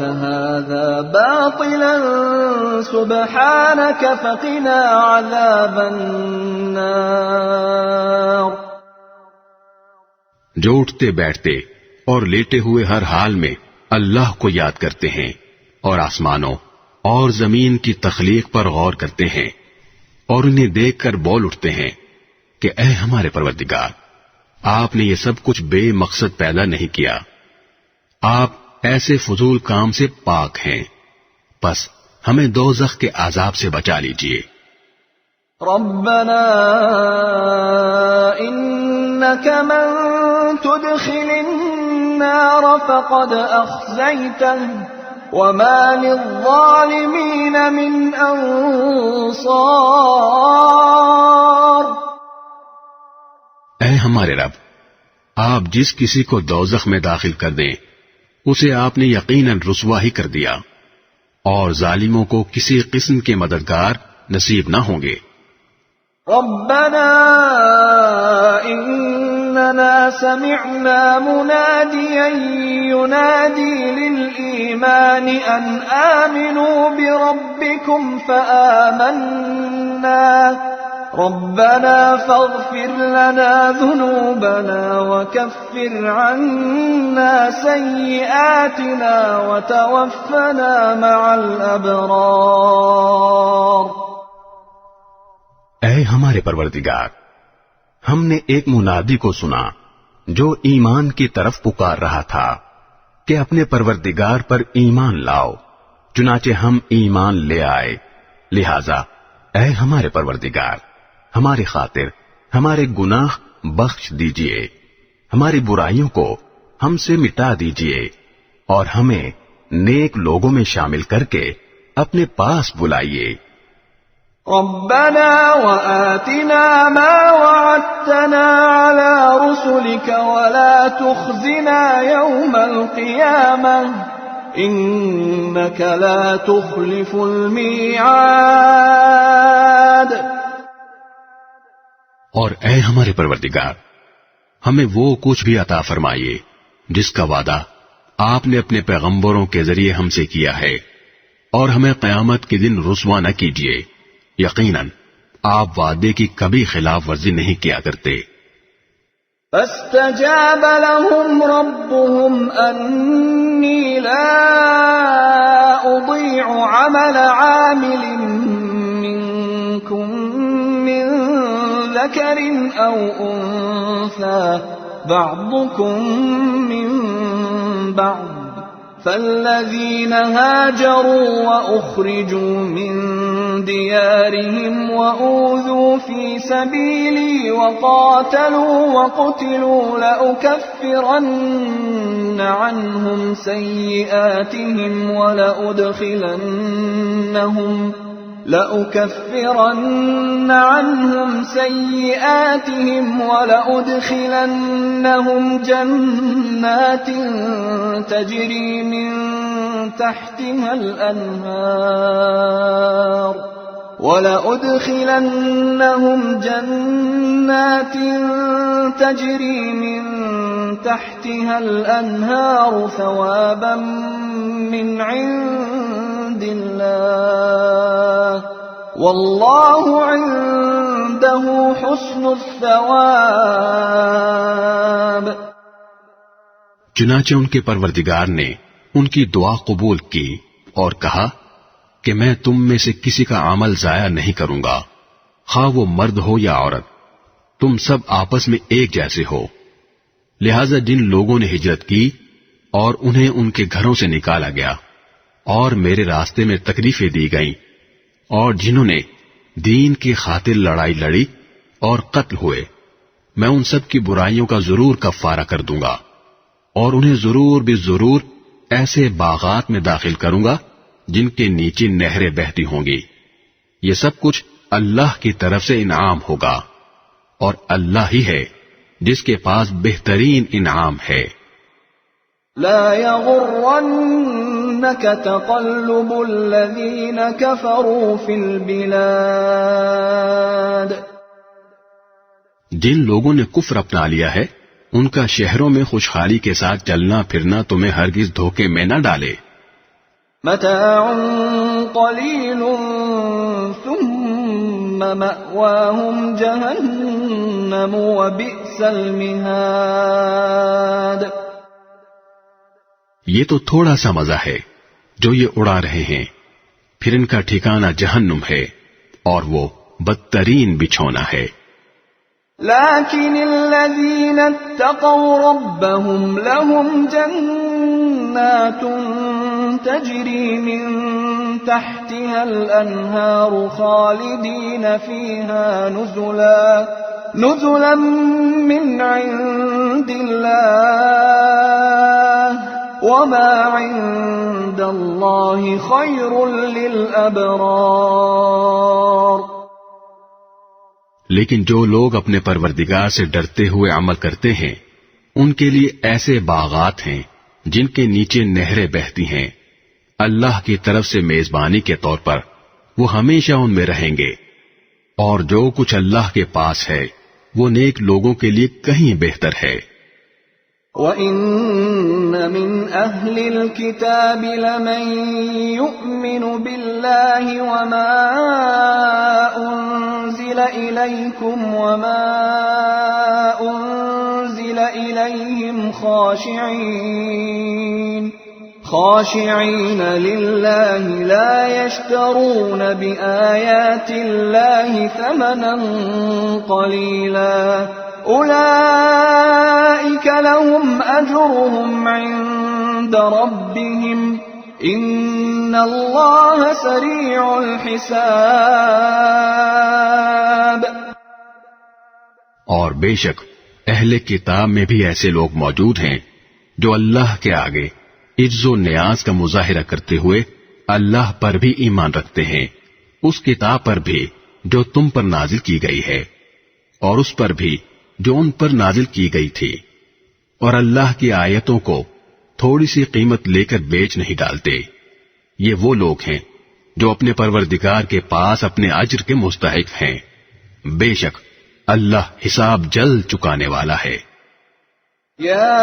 S1: هذا باطلا سبحانك فقنا عذاب النار.
S2: جو اٹھتے بیٹھتے اور لیٹے ہوئے ہر حال میں اللہ کو یاد کرتے ہیں اور آسمانوں اور زمین کی تخلیق پر غور کرتے ہیں اور انہیں دیکھ کر بول اٹھتے ہیں کہ اے ہمارے پروردگار، آپ نے یہ سب کچھ بے مقصد پیدا نہیں کیا، آپ ایسے فضول کام سے پاک ہیں، بس ہمیں دوزخ کے عذاب سے بچا لیجیے۔
S1: ربنا انك من تدخل النار فقد اخزيته وما للظالمين من انصار۔
S2: اے ہمارے رب، آپ جس کسی کو دوزخ میں داخل کر دیں اسے آپ نے یقیناً رسوا ہی کر دیا، اور ظالموں کو کسی قسم کے مددگار نصیب نہ ہوں گے۔
S1: ربنا اننا سمعنا مناديا ينادي للإيمان ان آمنوا بربكم فآمنا ربنا فاغفر لنا ذنوبنا وكفر عنا سيئاتنا وتوفنا مع الأبرار۔
S3: اے ہمارے پروردگار، ہم نے ایک منادی کو سنا جو ایمان کی طرف پکار رہا تھا کہ اپنے پروردگار پر ایمان لاؤ، چنانچہ ہم ایمان لے آئے، لہذا اے ہمارے پروردگار، ہماری خاطر ہمارے گناہ بخش دیجئے، ہماری برائیوں کو ہم سے مٹا دیجئے، اور ہمیں نیک لوگوں میں شامل کر کے اپنے پاس بلائیے۔
S1: ربنا وآتنا ما وعدتنا على رسلك ولا تخزنا يوم القيامة إنك لا تخلف الميعاد۔
S2: اور اے ہمارے پروردگار، ہمیں وہ کچھ بھی عطا فرمائیے جس کا وعدہ آپ نے اپنے پیغمبروں کے ذریعے ہم سے کیا ہے، اور ہمیں قیامت کے دن رسوا نہ کیجیے، یقیناً آپ وعدے کی کبھی خلاف ورزی نہیں کیا کرتے۔
S1: فاستجاب لهم ربهم أني لا أضيع عمل عامل منكم من ذكر أو أنثى بعضكم من بعض، فالذين هاجروا وأخرجوا من ديارهم وأوذوا في سبيلي وقاتلوا وقتلوا لأكفرن عنهم سيئاتهم ولأدخلنهم جنات تجري من تحتها الأنهار ثوابا من عند الله والله عنده حسن الثواب۔
S2: چنانچہ ان کے پروردگار نے ان کی دعا قبول کی اور کہا کہ میں تم میں سے کسی کا عمل ضائع نہیں کروں گا، خواہ وہ مرد ہو یا عورت، تم سب آپس میں ایک جیسے ہو۔ لہذا جن لوگوں نے ہجرت کی اور انہیں ان کے گھروں سے نکالا گیا اور میرے راستے میں تکلیفیں دی گئیں، اور جنہوں نے دین کی خاطر لڑائی لڑی اور قتل ہوئے، میں ان سب کی برائیوں کا ضرور کفارہ کر دوں گا، اور انہیں ضرور بھی ضرور ایسے باغات میں داخل کروں گا جن کے نیچے نہریں بہتی ہوں گی۔ یہ سب کچھ اللہ کی طرف سے انعام ہوگا، اور اللہ ہی ہے جس کے پاس بہترین انعام ہے۔
S1: لا يغرنك تقلب الذين كفروا في البلاد۔
S2: جن لوگوں نے کفر اپنا لیا ہے ان کا شہروں میں خوشحالی کے ساتھ چلنا پھرنا تمہیں ہرگز دھوکے میں نہ ڈالے۔
S1: متاع قلیل ثم مأواهم جهنم وبئس المهاد.
S2: یہ تو تھوڑا سا مزہ ہے جو یہ اڑا رہے ہیں، پھر ان کا ٹھکانہ جہنم ہے اور وہ بدترین بچھونا ہے.
S1: لكن الذين اتقوا ربهم لهم جنات تجري من تحتها الأنهار خالدين فيها نزلا من عند الله وما عند الله خير للأبرار.
S2: لیکن جو لوگ اپنے پروردگار سے ڈرتے ہوئے عمل کرتے ہیں ان کے لیے ایسے باغات ہیں جن کے نیچے نہریں بہتی ہیں، اللہ کی طرف سے میزبانی کے طور پر وہ ہمیشہ ان میں رہیں گے، اور جو کچھ اللہ کے پاس ہے وہ نیک لوگوں کے لیے کہیں بہتر ہے.
S1: وَإِنَّ مِنْ أَهْلِ الْكِتَابِ لَمَنْ يُؤْمِنُ بِاللَّهِ وَمَا أُنْزِلَ إِلَيْكُمْ وَمَا أُنْزِلَ إِلَيْهِمْ خاشعين لله لا يشترون بآيات الله ثمنا قليلا أولئك لهم أجرهم عند ربهم إن الله سريع الحساب.
S2: اور بے شک اہل کتاب میں بھی ایسے لوگ موجود ہیں جو اللہ کے آگے عجز و نیاز کا مظاہرہ کرتے ہوئے اللہ پر بھی ایمان رکھتے ہیں، اس کتاب پر بھی جو تم پر نازل کی گئی ہے اور اس پر بھی جو ان پر نازل کی گئی تھی، اور اللہ کی آیتوں کو تھوڑی سی قیمت لے کر بیچ نہیں ڈالتے. یہ وہ لوگ ہیں جو اپنے پروردگار کے پاس اپنے اجر کے مستحق ہیں. بے شک اللہ حساب جلد چکانے والا ہے.
S1: يا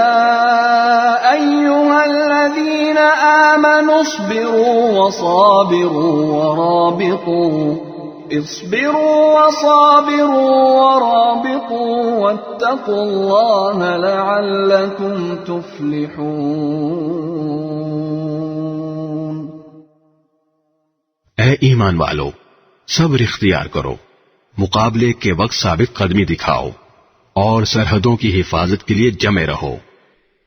S1: أيها الذين آمنوا اصبروا وصابروا ورابطوا واتقوا الله لعلكم تفلحون.
S2: اے ایمان والو، صبر اختیار کرو، مقابلے کے وقت ثابت قدمی دکھاؤ اور سرحدوں کی حفاظت کے لیے جمے رہو.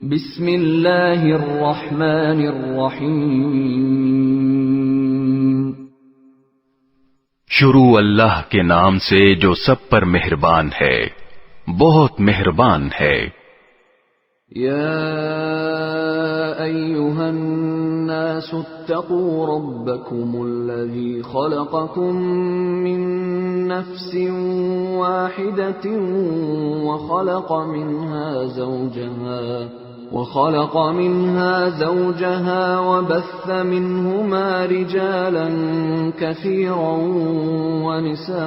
S1: بسم اللہ الرحمن الرحیم.
S3: شروع اللہ کے نام سے جو سب پر مہربان ہے، بہت مہربان ہے.
S1: یا ایھا الناس اتقوا ربکم الذی خلقکم من نفس واحدة وخلق منها زوجها وبث منهما رجالا كثيرا ونساء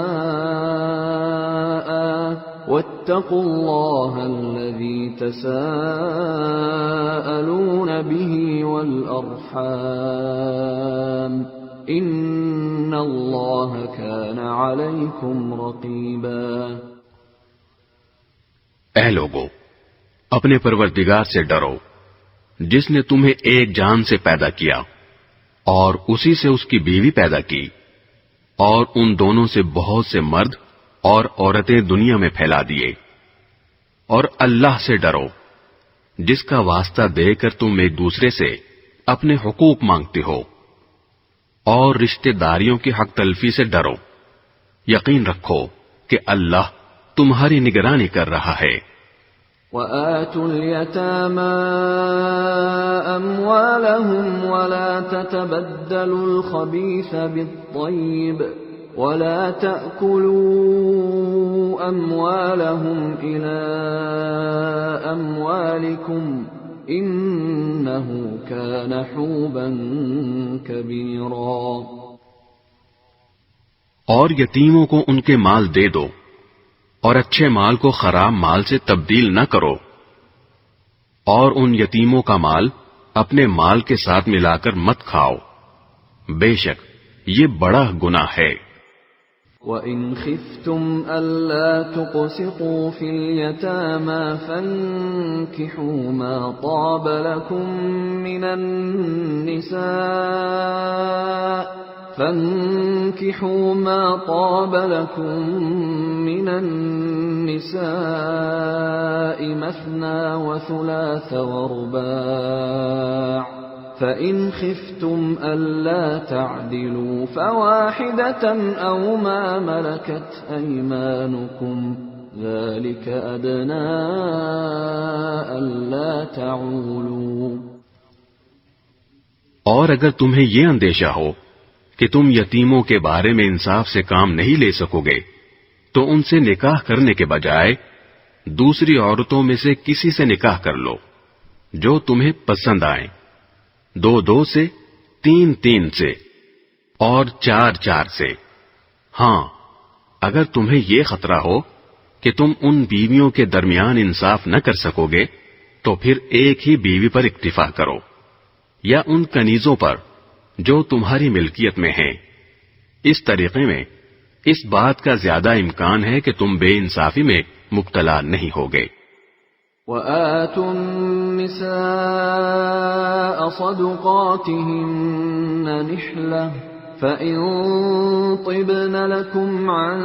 S1: واتقوا الله الذي تساءلون به والأرحام ان اللہ کان علیکم رقیبا.
S2: اے لوگو، اپنے پروردگار سے ڈرو جس نے تمہیں ایک جان سے پیدا کیا اور اسی سے اس کی بیوی پیدا کی، اور ان دونوں سے بہت سے مرد اور عورتیں دنیا میں پھیلا دیے. اور اللہ سے ڈرو جس کا واسطہ دے کر تم ایک دوسرے سے اپنے حقوق مانگتے ہو، اور رشتہ داریوں کی حق تلفی سے ڈرو. یقین رکھو کہ اللہ تمہاری نگرانی کر رہا ہے.
S1: وَآتُوا الْيَتَامَى أَمْوَالَهُمْ وَلَا تَتَبَدَّلُوا الْخَبِيثَ بِالطَّيِّبِ وَلَا تَأْكُلُوا أَمْوَالَهُمْ إِلَى أَمْوَالِكُمْ إِنَّهُ كَانَ حُوبًا كَبِيرًا.
S2: اور یتیموں کو ان کے مال دے دو، اور اچھے مال کو خراب مال سے تبدیل نہ کرو، اور ان یتیموں کا مال اپنے مال کے ساتھ ملا کر مت کھاؤ، بے شک یہ بڑا گناہ ہے.
S1: وَإِنْ خِفْتُمْ أَلَّا تُقْسِطُوا فِي الْيَتَامَى فَانكِحُوا مَا طَابَ لَكُم مِّنَ النِّسَاءِ مَثْنَىٰ وَثُلَاثَ وَرُبَاعَ، فَإِنْ خِفْتُمْ أَلَّا تَعْدِلُوا فَوَاحِدَةً أَوْ مَا مَلَكَتْ أَيْمَانُكُمْ ذَلِكَ أَدْنَىٰ أَلَّا تَعُولُوا۔
S2: اور اگر تمہیں یہ اندیشہ ہو کہ تم یتیموں کے بارے میں انصاف سے کام نہیں لے سکو گے تو ان سے نکاح کرنے کے بجائے دوسری عورتوں میں سے کسی سے نکاح کر لو جو تمہیں پسند آئیں، 2 سے، 3 سے اور 4 سے۔ ہاں، اگر تمہیں یہ خطرہ ہو کہ تم ان بیویوں کے درمیان انصاف نہ کر سکو گے تو پھر ایک ہی بیوی پر اکتفا کرو، یا ان کنیزوں پر جو تمہاری ملکیت میں ہیں۔ اس طریقے میں اس بات کا زیادہ امکان ہے کہ تم بے انصافی میں مبتلا نہیں ہوگے۔
S1: وَآتُوا النِّسَاءَ صَدُقَاتِهِنَّ نِحْلَةً فَإِن طِبْنَ لَكُمْ عَن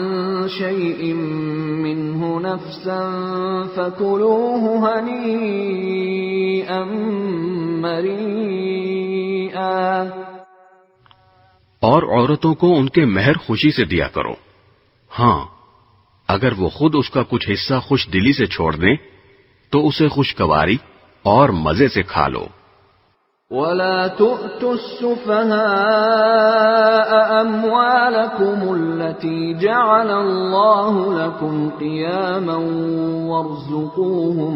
S1: شَيْءٍ مِّنْهُ نَفْسًا فَكُلُوهُ هَنِيئًا مَّرِيئًا۔
S2: اور عورتوں کو ان کے مہر خوشی سے دیا کرو، ہاں اگر وہ خود اس کا کچھ حصہ خوش دلی سے چھوڑ دیں تو اسے خوشگواری اور مزے سے کھا لو۔
S1: وَلَا تُؤْتُوا السُّفَهَاءَ أَمْوَالَكُمُ الَّتِي جَعَلَ اللَّهُ لَكُمْ قِيَامًا وَارْزُقُوهُمْ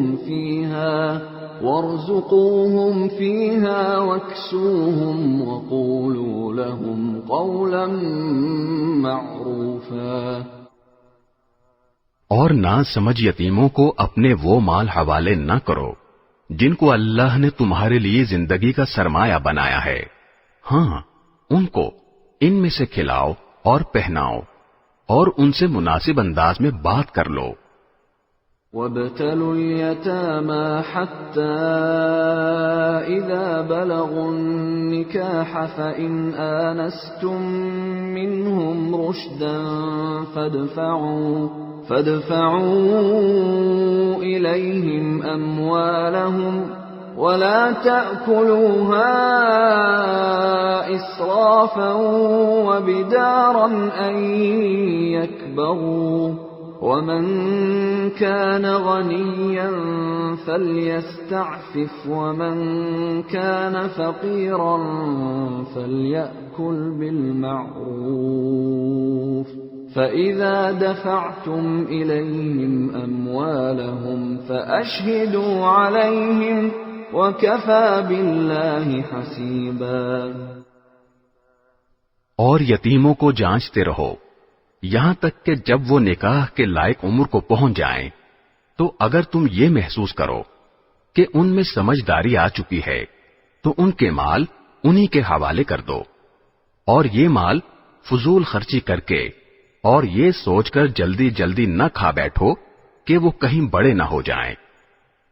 S1: فِيهَا وَاكْسُوهُمْ وَقُولُوا لَهُمْ قَوْلًا مَّعْرُوفًا۔
S3: اور نہ سمجھ یتیموں کو اپنے وہ مال حوالے نہ کرو جن کو اللہ نے تمہارے لیے زندگی کا سرمایہ بنایا ہے، ہاں ان کو ان میں سے کھلاؤ اور پہناؤ اور ان سے مناسب انداز میں بات کر لو۔
S1: وَابْتَلُوا الْيَتَامَى حَتَّى إِذَا بَلَغُوا النِّكَاحَ فَإِنْ آنَسْتُم مِّنْهُمْ رُشْدًا فَادْفَعُوا إِلَيْهِمْ أَمْوَالَهُمْ وَلَا تَأْكُلُوهَا إِسْرَافًا وَبِدَارًا أَن يَكْبَرُوا، وَمَن كَانَ غَنِيًّا فَلْيَسْتَعْفِفْ وَمَن كَانَ فَقِيرًا فَلْيَأْكُلْ بِالْمَعْرُوفِ، فَإِذَا دَفَعْتُمْ إِلَيْهِمْ أَمْوَالَهُمْ فَأَشْهِدُوا عَلَيْهِمْ وَكَفَى بِاللَّهِ حَسِيبًا۔
S3: اور یتیموں کو جانچتے رہو یہاں تک کہ جب وہ نکاح کے لائق عمر کو پہنچ جائیں، تو اگر تم یہ محسوس کرو کہ ان میں سمجھداری آ چکی ہے تو ان کے مال انہی کے حوالے کر دو، اور یہ مال فضول خرچی کر کے اور یہ سوچ کر جلدی جلدی نہ کھا بیٹھو کہ وہ کہیں بڑے نہ ہو جائیں۔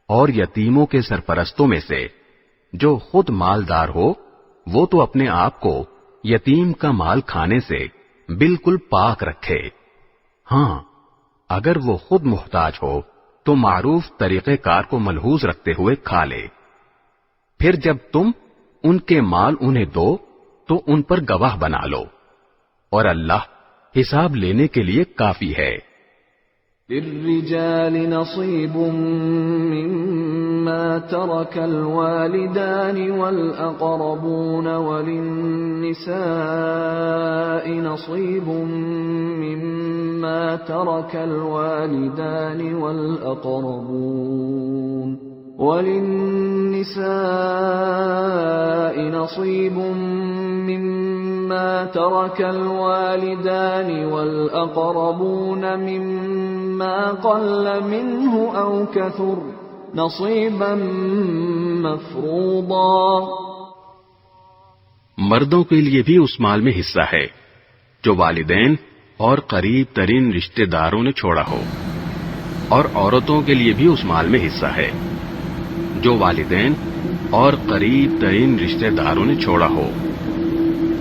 S3: اور یتیموں کے سرپرستوں میں سے جو خود مالدار ہو وہ تو اپنے آپ کو یتیم کا مال کھانے سے بالکل پاک رکھے، ہاں اگر وہ خود محتاج ہو تو معروف طریقہ کار کو ملحوظ رکھتے ہوئے کھا لے، پھر جب تم ان کے مال انہیں دو تو ان پر گواہ بنا لو، اور اللہ حساب لینے کے لیے کافی ہے۔
S1: للرجال نصيب مما ترك الوالدان والأقربون وللنساء نصيب مما ترك الوالدان والأقربون مما قل منه أو كثر نصيبا مفروضا۔
S2: مردوں کے لیے بھی اس مال میں حصہ ہے جو والدین اور قریب ترین رشتے داروں نے چھوڑا ہو، اور عورتوں کے لیے بھی اس مال میں حصہ ہے جو والدین اور قریب ترین رشتے داروں نے چھوڑا ہو،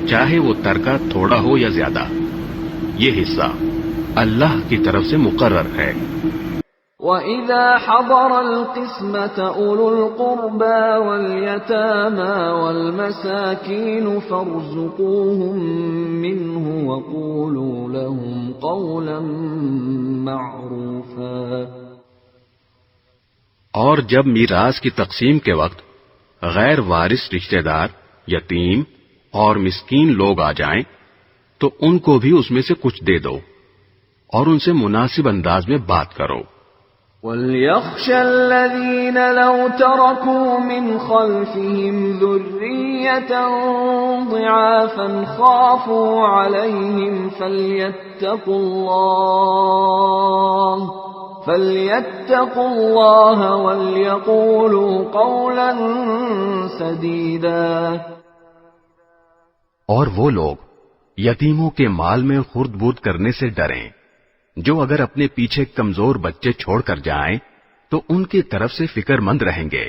S2: چاہے وہ ترکہ تھوڑا ہو یا زیادہ، یہ حصہ اللہ کی طرف سے مقرر ہے۔
S1: وَإِذَا حَضَرَ الْقِسْمَةَ أُولُو الْقُرْبَى وَالْيَتَامَى وَالْمَسَاكِينُ فَارْزُقُوهُم مِّنْهُ وَقُولُوا لَهُمْ قَوْلًا مَّعْرُوفًا۔
S2: اور جب میراث کی تقسیم کے وقت غیر وارث رشتہ دار، یتیم اور مسکین لوگ آ جائیں تو ان کو بھی اس میں سے کچھ دے دو اور ان سے مناسب انداز میں بات کرو۔
S1: وَلْيَخْشَ الَّذِينَ لَوْ تَرَكُوا مِنْ خَلْفِهِمْ ذُرِّيَّةً ضِعَافًا خَافُوا عَلَيْهِمْ فَلْيَتَّقُوا اللَّهَ وَلْيَقُولُوا قَوْلًا سَدِيدًا۔
S3: اور وہ لوگ یتیموں کے مال میں خرد برد کرنے سے ڈریں جو اگر اپنے پیچھے کمزور بچے چھوڑ کر جائیں تو ان کی طرف سے فکر مند رہیں گے،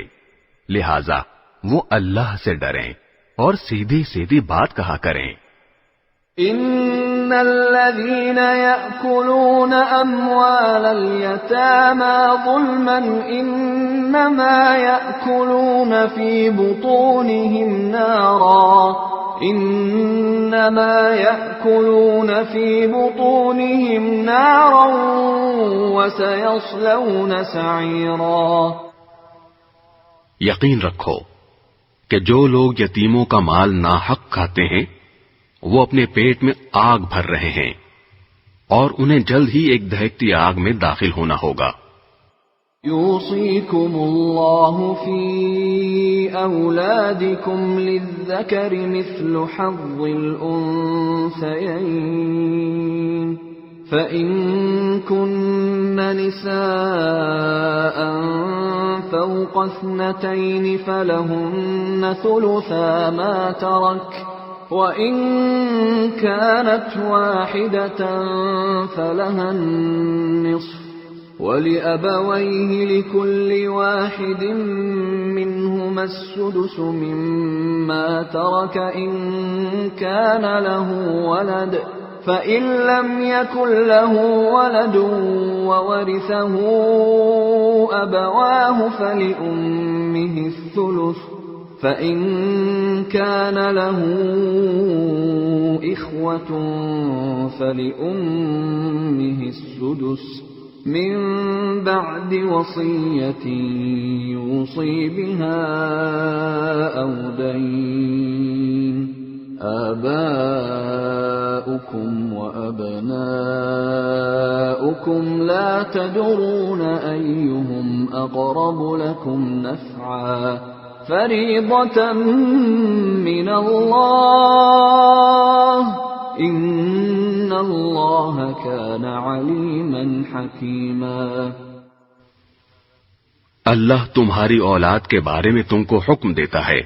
S3: لہذا وہ اللہ سے ڈریں اور سیدھی سیدھی بات کہا کریں۔
S1: ان الذين يأكلون اموال اليتامى ظلما انما يأكلون في بطونهم نارا وسيصلون سعيرا۔
S2: یقین رکھو کہ جو لوگ یتیموں کا مال ناحق کھاتے ہیں وہ اپنے پیٹ میں آگ بھر رہے ہیں اور انہیں جلد ہی ایک دہکتی آگ میں داخل ہونا ہوگا۔
S1: يوصيكم الله في أولادكم للذكر مثل حظ الأنثيين فإن كن نساء فوق 2 فلهن ثلثا ما ترك وَإِن كَانَتْ وَاحِدَةً فَلَهَا النِّصْفُ وَلِأَبَوَيْهِ لِكُلِّ وَاحِدٍ مِّنْهُمَا السُّدُسُ مِمَّا تَرَكَ إِن كَانَ لَهُ وَلَدٌ فَإِن لَّمْ يَكُن لَّهُ وَلَدٌ وَوَرِثَهُ أَبَوَاهُ فَلِأُمِّهِ الثُّلُثُ فَإِن كَانَ لَهُ إِخْوَةٌ فَلِأُمِّهِ السُّدُسُ مِن بَعْدِ وَصِيَّةٍ يُوصِي بِهَا أَوْ دَيْنٍ آباؤكم وأبناؤكم لا تدرون أيهم أقرب لكم نفعا فريضة من الله إن الله كان عليما حكيما۔
S2: اللہ تمہاری اولاد کے بارے میں تم کو حکم دیتا ہے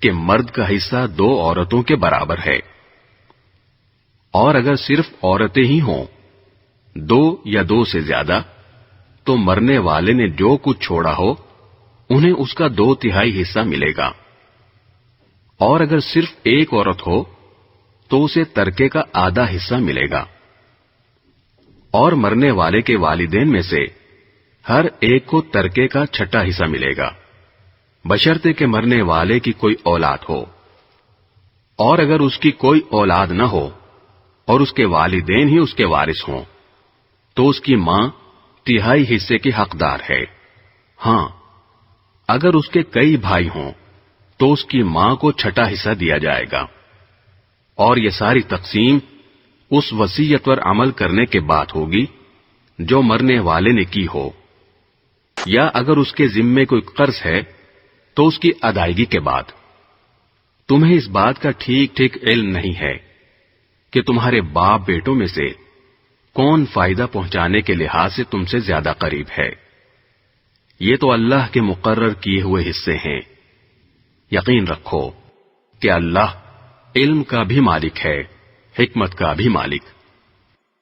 S2: کہ مرد کا حصہ 2 عورتوں کے برابر ہے، اور اگر صرف عورتیں ہی ہوں 2 یا 2 سے زیادہ تو مرنے والے نے جو کچھ چھوڑا ہو انہیں اس کا 2/3 حصہ ملے گا، اور اگر صرف ایک عورت ہو تو اسے ترکے کا آدھا حصہ ملے گا، اور مرنے والے کے والدین میں سے ہر ایک کو ترکے کا 6واں حصہ ملے گا، بشرطے کہ مرنے والے کی کوئی اولاد ہو، اور اگر اس کی کوئی اولاد نہ ہو اور اس کے والدین ہی اس کے وارث ہوں تو اس کی ماں 3/4 حصے کی حقدار ہے۔ ہاں، اگر اس کے کئی بھائی ہوں تو اس کی ماں کو 6واں حصہ دیا جائے گا، اور یہ ساری تقسیم اس وصیت پر عمل کرنے کے بعد ہوگی جو مرنے والے نے کی ہو، یا اگر اس کے ذمے کوئی قرض ہے تو اس کی ادائیگی کے بعد۔ تمہیں اس بات کا ٹھیک ٹھیک علم نہیں ہے کہ تمہارے باپ بیٹوں میں سے کون فائدہ پہنچانے کے لحاظ سے تم سے زیادہ قریب ہے، یہ تو اللہ کے مقرر کیے ہوئے حصے ہیں۔ یقین رکھو کہ اللہ علم کا بھی مالک ہے، حکمت کا بھی مالک۔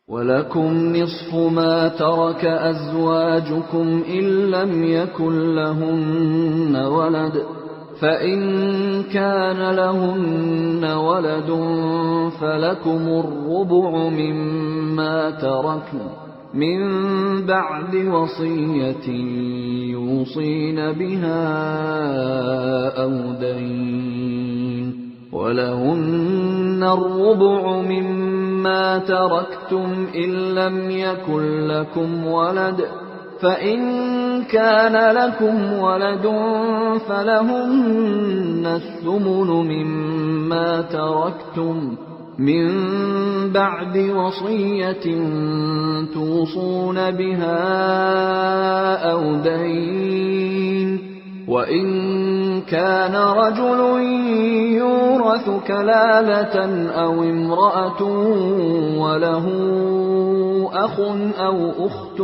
S1: وَلَكُمْ نِصْفُ مَا تَرَكَ أَزْوَاجُكُمْ إِن لَّمْ يَكُن لَّهُنَّ وَلَدٌ فَإِن كَانَ لَهُنَّ وَلَدٌ فَلَكُمُ الرُّبُعُ مِمَّا تَرَكْنَ مِن بَعْدِ وَصِيَّةٍ يُوصِينَ بِهَا أَوْ دَيْنٍ وَلَهُنَّ الرُّبُعُ مِمَّا تَرَكْتُمْ إِن لَّمْ يَكُن لَّكُمْ وَلَدٌ فَإِن كَانَ لَكُمْ وَلَدٌ فَلَهُنَّ الثُّمُنُ مِمَّا تَرَكْتُمْ مِن بَعْدِ وَصِيَّةٍ تُوصُونَ بِهَا أَوْ دَيْنٍ وَإِن كَانَ رَجُلٌ يُورَثُ كَلَالَةً أَوْ امْرَأَةٌ وَلَهُ أَخٌ أَوْ أُخْتٌ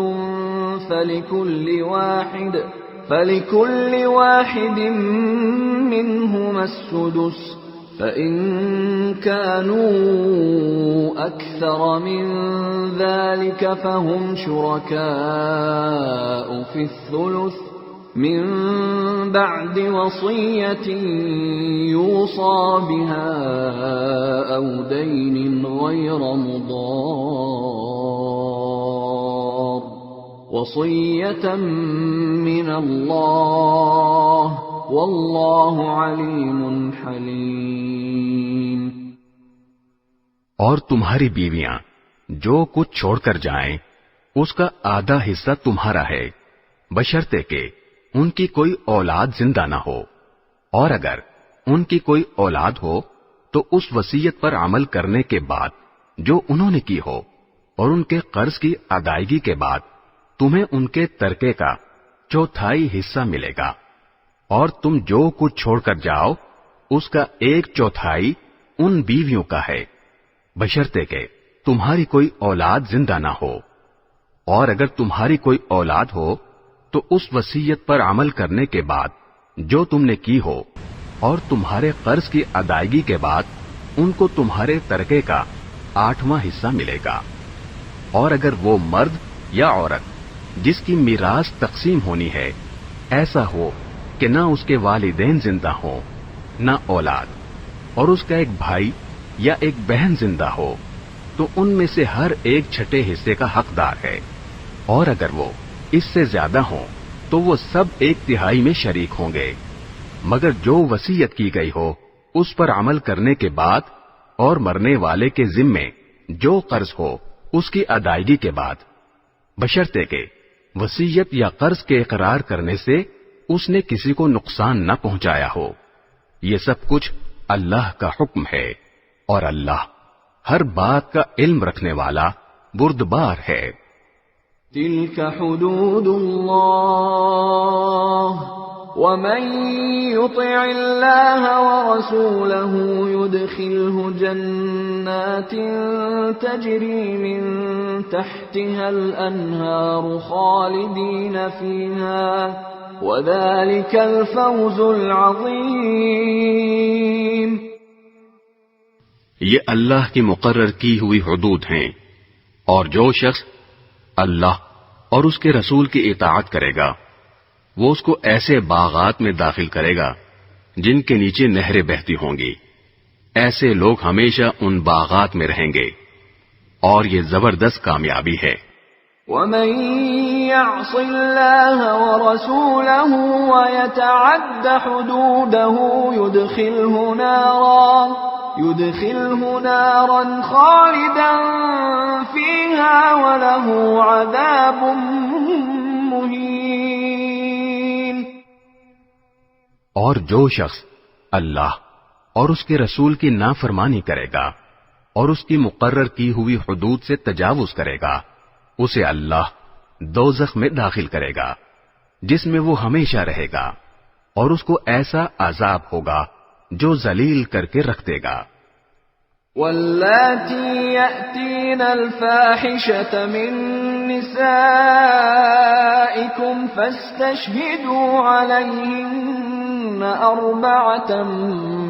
S1: فَلِكُلِّ واحد منهما السُّدُسُ فَإِن كَانُوا أَكْثَرَ مِن ذَلِكَ فَهُمْ شُرَكَاءُ فِي الثُّلُثِ من بعد وصية يوصى بها أو دين غير مضار وصية من الله والله عليم حليم۔
S3: اور تمہاری بیویاں جو کچھ چھوڑ کر جائیں اس کا آدھا حصہ تمہارا ہے، بشرطے کہ ان کی کوئی اولاد زندہ نہ ہو، اور اگر ان کی کوئی اولاد ہو تو اس وصیت پر عمل کرنے کے بعد جو انہوں نے کی ہو اور ان کے قرض کی ادائیگی کے بعد تمہیں ان کے ترکے کا چوتھائی حصہ ملے گا، اور تم جو کچھ چھوڑ کر جاؤ اس کا 1/4 ان بیویوں کا ہے، بشرطے کہ تمہاری کوئی اولاد زندہ نہ ہو، اور اگر تمہاری کوئی اولاد ہو تو اس وصیت پر عمل کرنے کے بعد جو تم نے کی ہو اور تمہارے قرض کی ادائیگی کے بعد ان کو تمہارے ترکے کا 8واں حصہ ملے گا۔ اور اگر وہ مرد یا عورت جس کی میراث تقسیم ہونی ہے ایسا ہو کہ نہ اس کے والدین زندہ ہوں نہ اولاد، اور اس کا ایک بھائی یا ایک بہن زندہ ہو، تو ان میں سے ہر 1/6 حصے کا حقدار ہے، اور اگر وہ اس سے زیادہ ہوں تو وہ سب 1/3 میں شریک ہوں گے، مگر جو وصیت کی گئی ہو اس پر عمل کرنے کے بعد اور مرنے والے کے ذمے جو قرض ہو اس کی ادائیگی کے بعد، بشرطے کہ وصیت یا قرض کے اقرار کرنے سے اس نے کسی کو نقصان نہ پہنچایا ہو۔ یہ سب کچھ اللہ کا حکم ہے، اور اللہ ہر بات کا علم رکھنے والا بردبار ہے۔
S1: تلك حدود الله ومن يطع الله ورسوله يدخله جنات تجري من تحتها الأنهار خالدين فيها وذلك الفوز العظيم۔
S2: یہ اللہ کی مقرر کی ہوئی حدود ہیں، اور جو شخص اللہ اور اس کے رسول کی اطاعت کرے گا وہ اس کو ایسے باغات میں داخل کرے گا جن کے نیچے نہریں بہتی ہوں گی، ایسے لوگ ہمیشہ ان باغات میں رہیں گے، اور یہ زبردست کامیابی ہے۔
S1: وَمَن يَعْصِ اللَّهَ وَرَسُولَهُ وَيَتَعَدَّ حُدُودَهُ يُدْخِلْهُ نَارًا خَالِدًا فِيهَا وَلَهُ عَذَابٌ مُهِينٌ۔
S3: اور جو شخص اللہ اور اس کے رسول کی نافرمانی کرے گا اور اس کی مقرر کی ہوئی حدود سے تجاوز کرے گا اسے اللہ دوزخ میں داخل کرے گا جس میں وہ ہمیشہ رہے گا، اور اس کو ایسا عذاب ہوگا جو ذلیل کر کے رکھ دے گا۔
S1: واللاتی یأتین الفاحشة من نسائکم فاستشہدوا علیہن 4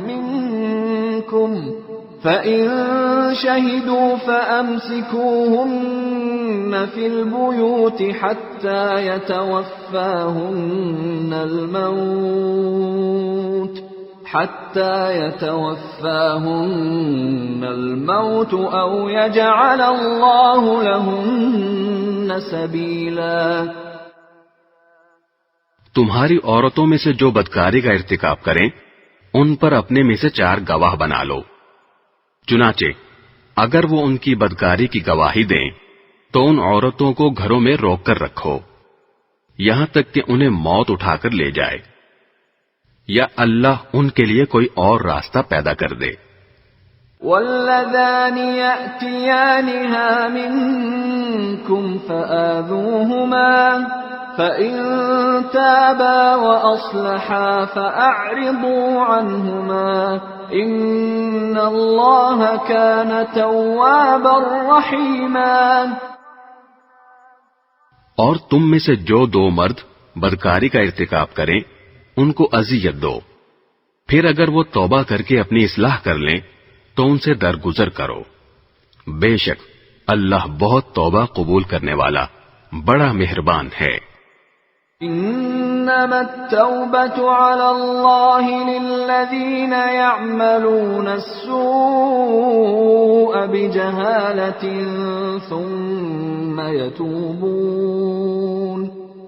S1: منکم فَإِن شَهِدُوا فَأَمْسِكُوهُنَّ فِي الْبُيُوتِ حَتَّى يَتَوَفَّاهُنَّ الْمَوْتُ أَوْ يَجْعَلَ اللَّهُ لَهُنَّ سَبِيلًا۔
S2: تمہاری عورتوں میں سے جو بدکاری کا ارتکاب کریں ان پر اپنے میں سے 4 گواہ بنا لو۔ چنانچہ اگر وہ ان کی بدکاری کی گواہی دیں تو ان عورتوں کو گھروں میں روک کر رکھو یہاں تک کہ انہیں موت اٹھا کر لے جائے، یا اللہ ان کے لیے کوئی اور راستہ پیدا کر دے۔
S1: وَاللَّذَانِ يَأْتِيَانِهَا مِنكُمْ فَآذُوهُمَا فَإِن تَابَا وَأَصْلَحَا فَأَعْرِضُوا عَنْهُمَا إِنَّ اللَّهَ كَانَ تَوَّابًا رَحِيمًا۔
S2: اور تم میں سے جو 2 مرد بدکاری کا ارتکاب کریں ان کو اذیت دو، پھر اگر وہ توبہ کر کے اپنی اصلاح کر لیں تو ان سے درگزر کرو، بے شک اللہ بہت توبہ قبول کرنے والا بڑا مہربان ہے۔
S1: انما التوبة على الله للذين يعملون السوء بجهالة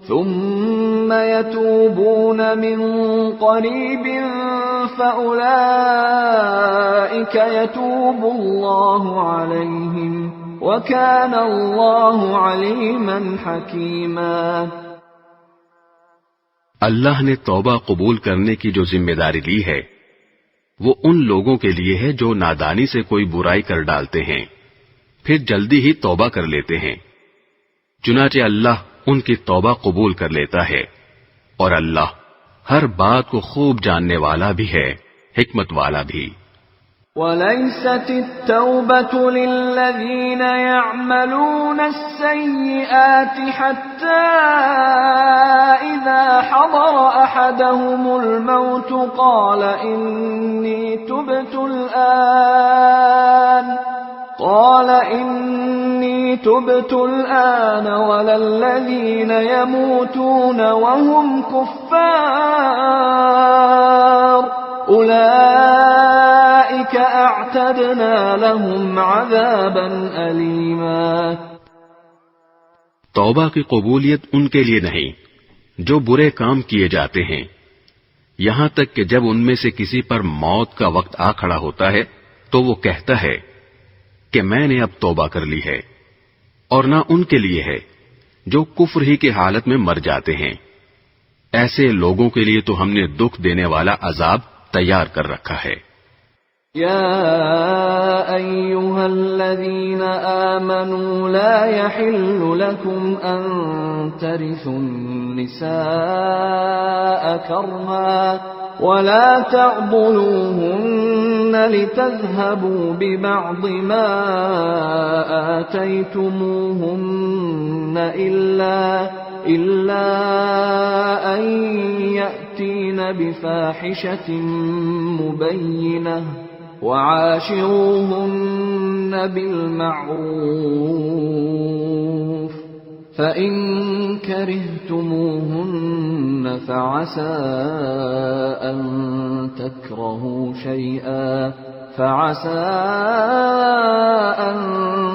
S1: ثم يتوبون من قريب فأولئك يتوب الله عليهم وكان الله عليما حكيما۔
S2: اللہ نے توبہ قبول کرنے کی جو ذمہ داری لی ہے وہ ان لوگوں کے لیے ہے جو نادانی سے کوئی برائی کر ڈالتے ہیں پھر جلدی ہی توبہ کر لیتے ہیں، چنانچہ اللہ ان کی توبہ قبول کر لیتا ہے، اور اللہ ہر بات کو خوب جاننے والا بھی ہے، حکمت والا بھی۔
S1: وَلَيْسَتِ التَّوْبَةُ لِلَّذِينَ يَعْمَلُونَ السَّيِّئَاتِ حَتَّى إِذَا حَضَرَ أَحَدَهُمُ الْمَوْتُ قَالَ إِنِّي تُبْتُ الْآنَ وَلَا الَّذِينَ يَمُوتُونَ وَهُمْ كُفَّارٌ أُولَئِكَ أَعْتَدْنَا لَهُمْ عَذَابًا أَلِيمًا۔
S2: توبہ کی قبولیت ان کے لیے نہیں جو برے کام کیے جاتے ہیں، یہاں تک کہ جب ان میں سے کسی پر موت کا وقت آ کھڑا ہوتا ہے تو وہ کہتا ہے کہ میں نے اب توبہ کر لی ہے، اور نہ ان کے لیے ہے جو کفر ہی کی حالت میں مر جاتے ہیں، ایسے لوگوں کے لیے تو ہم نے دکھ دینے والا عذاب تیار کر رکھا ہے۔
S1: يا أيها الذين آمنوا لا يحل لكم أن ترثوا النساء كرها ولا تعضلوهن لتذهبوا ببعض ما آتيتموهن إلا أن يأتين بفاحشة مبينة وعاشروهن بالمعروف فإن كرهتموهن فعسى أن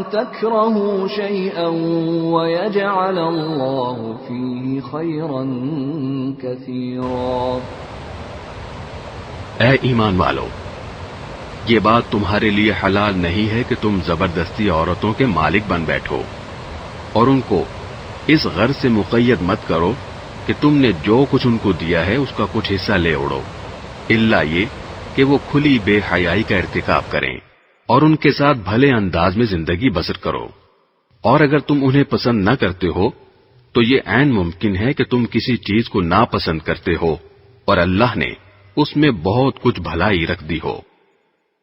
S1: تكرهوا شيئا ويجعل الله فيه خيرا كثيرا۔
S2: اے ایمان والو، یہ بات تمہارے لیے حلال نہیں ہے کہ تم زبردستی عورتوں کے مالک بن بیٹھو، اور ان کو اس غرض سے مقید مت کرو کہ تم نے جو کچھ ان کو دیا ہے اس کا کچھ حصہ لے اڑو، الا یہ کہ وہ کھلی بے حیائی کا ارتکاب کریں، اور ان کے ساتھ بھلے انداز میں زندگی بسر کرو، اور اگر تم انہیں پسند نہ کرتے ہو تو یہ عین ممکن ہے کہ تم کسی چیز کو ناپسند کرتے ہو اور اللہ نے اس میں بہت کچھ بھلائی رکھ دی ہو۔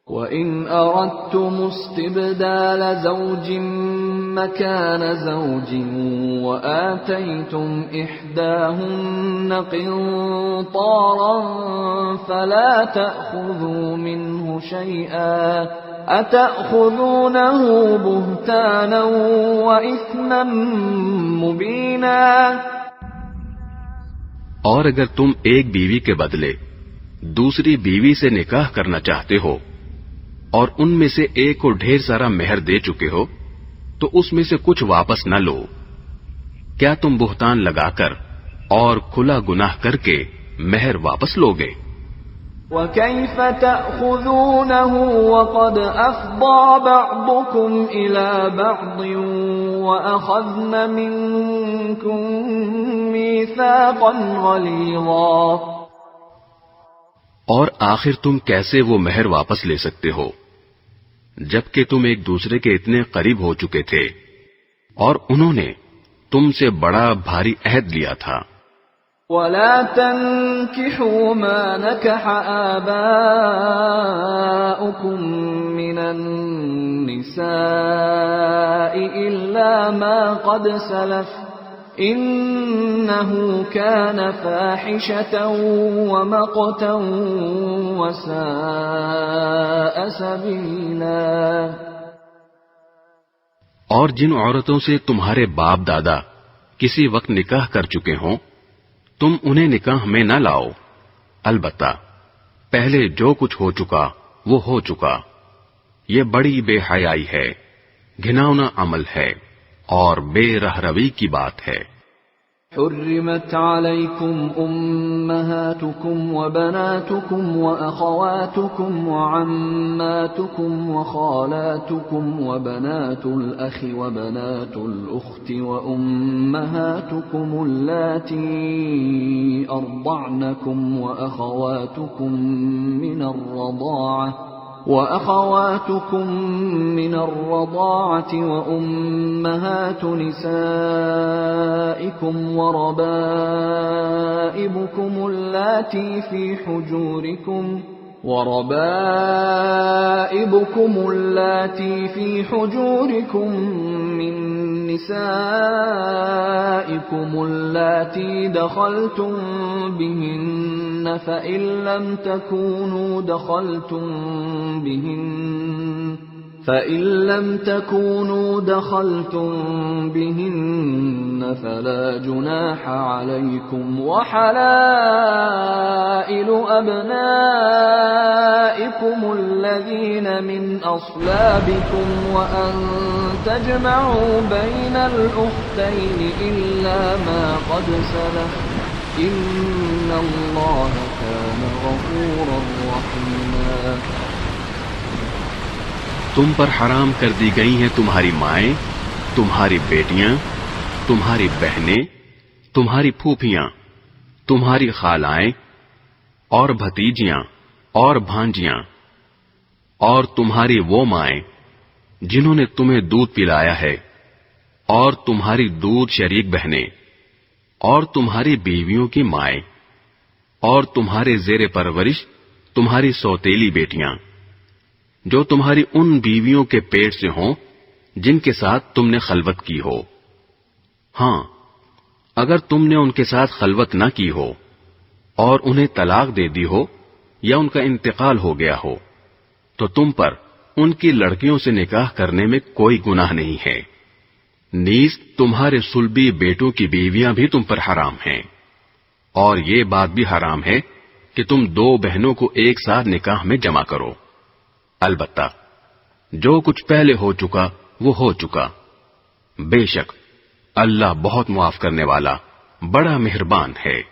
S1: وَإِنْ أَرَدْتُمُ اسْتِبْدَالَ زَوْجٍ مَّكَانَ زَوْجٍ وَآتَيْتُمْ إِحْدَاهُنَّ قِنطَارًا فَلَا تَأْخُذُوا مِنْهُ شَيْئًا أتأخذونه بهتانا وإثما مبينا.
S2: اور اگر تم ایک بیوی کے بدلے دوسری بیوی سے نکاح کرنا چاہتے ہو اور ان میں سے ایک کو ڈھیر سارا مہر دے چکے ہو تو اس میں سے کچھ واپس نہ لو. کیا تم بہتان لگا کر اور کھلا گناہ کر کے مہر واپس لوگے؟
S1: وَكَيْفَ تَأْخُذُونَهُ وَقَدْ أَفْضَى بَعْضُكُمْ إِلَى بَعْضٍ وَأَخَذْنَ مِنكُم مِّيثَاقًا غَلِيظًا.
S2: اور آخر تم کیسے وہ مہر واپس لے سکتے ہو جبکہ تم ایک دوسرے کے اتنے قریب ہو چکے تھے اور انہوں نے تم سے بڑا بھاری عہد لیا تھا.
S1: وَلَا تَنكِحُوا مَا نَكَحَ آبَاؤُكُم مِّنَ النِّسَاءِ إِلَّا مَا قَدْ سَلَفَ إِنَّهُ كَانَ فَاحِشَةً وَمَقْتًا وَسَاءَ سَبِيلًا.
S2: اور جن عورتوں سے تمہارے باپ دادا کسی وقت نکاح کر چکے ہوں تم انہیں نکاح میں نہ لاؤ. البتہ پہلے جو کچھ ہو چکا وہ ہو چکا. یہ بڑی بے حیائی ہے، گھناؤنا عمل ہے اور بے رہروی کی بات ہے.
S1: حرمت عليكم أمهاتكم وبناتكم وأخواتكم وعماتكم وخالاتكم وبنات الأخ وبنات الأخت وأمهاتكم اللاتي أرضعنكم وأخواتكم من الرضاعة وأمهات نسائكم وربائبكم اللاتي في حجوركم من نسائكم اللاتي دخلتم بهن فإن لم تكونوا دخلتم بهن فلا جناح عليكم وحلائل أبنائكم الذين من أصلابكم وأن تجمعوا بين الأختين إلا ما قد سلف إن الله كان غفورا رحيما.
S2: تم پر حرام کر دی گئی ہیں تمہاری مائیں، تمہاری بیٹیاں، تمہاری بہنیں، تمہاری پھوپھیاں، تمہاری خالائیں اور بھتیجیاں اور بھانجیاں، اور تمہاری وہ مائیں جنہوں نے تمہیں دودھ پلایا ہے، اور تمہاری دودھ شریک بہنیں، اور تمہاری بیویوں کی مائیں، اور تمہارے زیر پرورش تمہاری سوتیلی بیٹیاں جو تمہاری ان بیویوں کے پیٹ سے ہوں جن کے ساتھ تم نے خلوت کی ہو. ہاں، اگر تم نے ان کے ساتھ خلوت نہ کی ہو اور انہیں طلاق دے دی ہو یا ان کا انتقال ہو گیا ہو تو تم پر ان کی لڑکیوں سے نکاح کرنے میں کوئی گناہ نہیں ہے. نیز تمہارے صلبی بیٹوں کی بیویاں بھی تم پر حرام ہیں، اور یہ بات بھی حرام ہے کہ تم دو بہنوں کو ایک ساتھ نکاح میں جمع کرو. البتہ جو کچھ پہلے ہو چکا وہ ہو چکا. بے شک اللہ بہت معاف کرنے والا، بڑا مہربان ہے.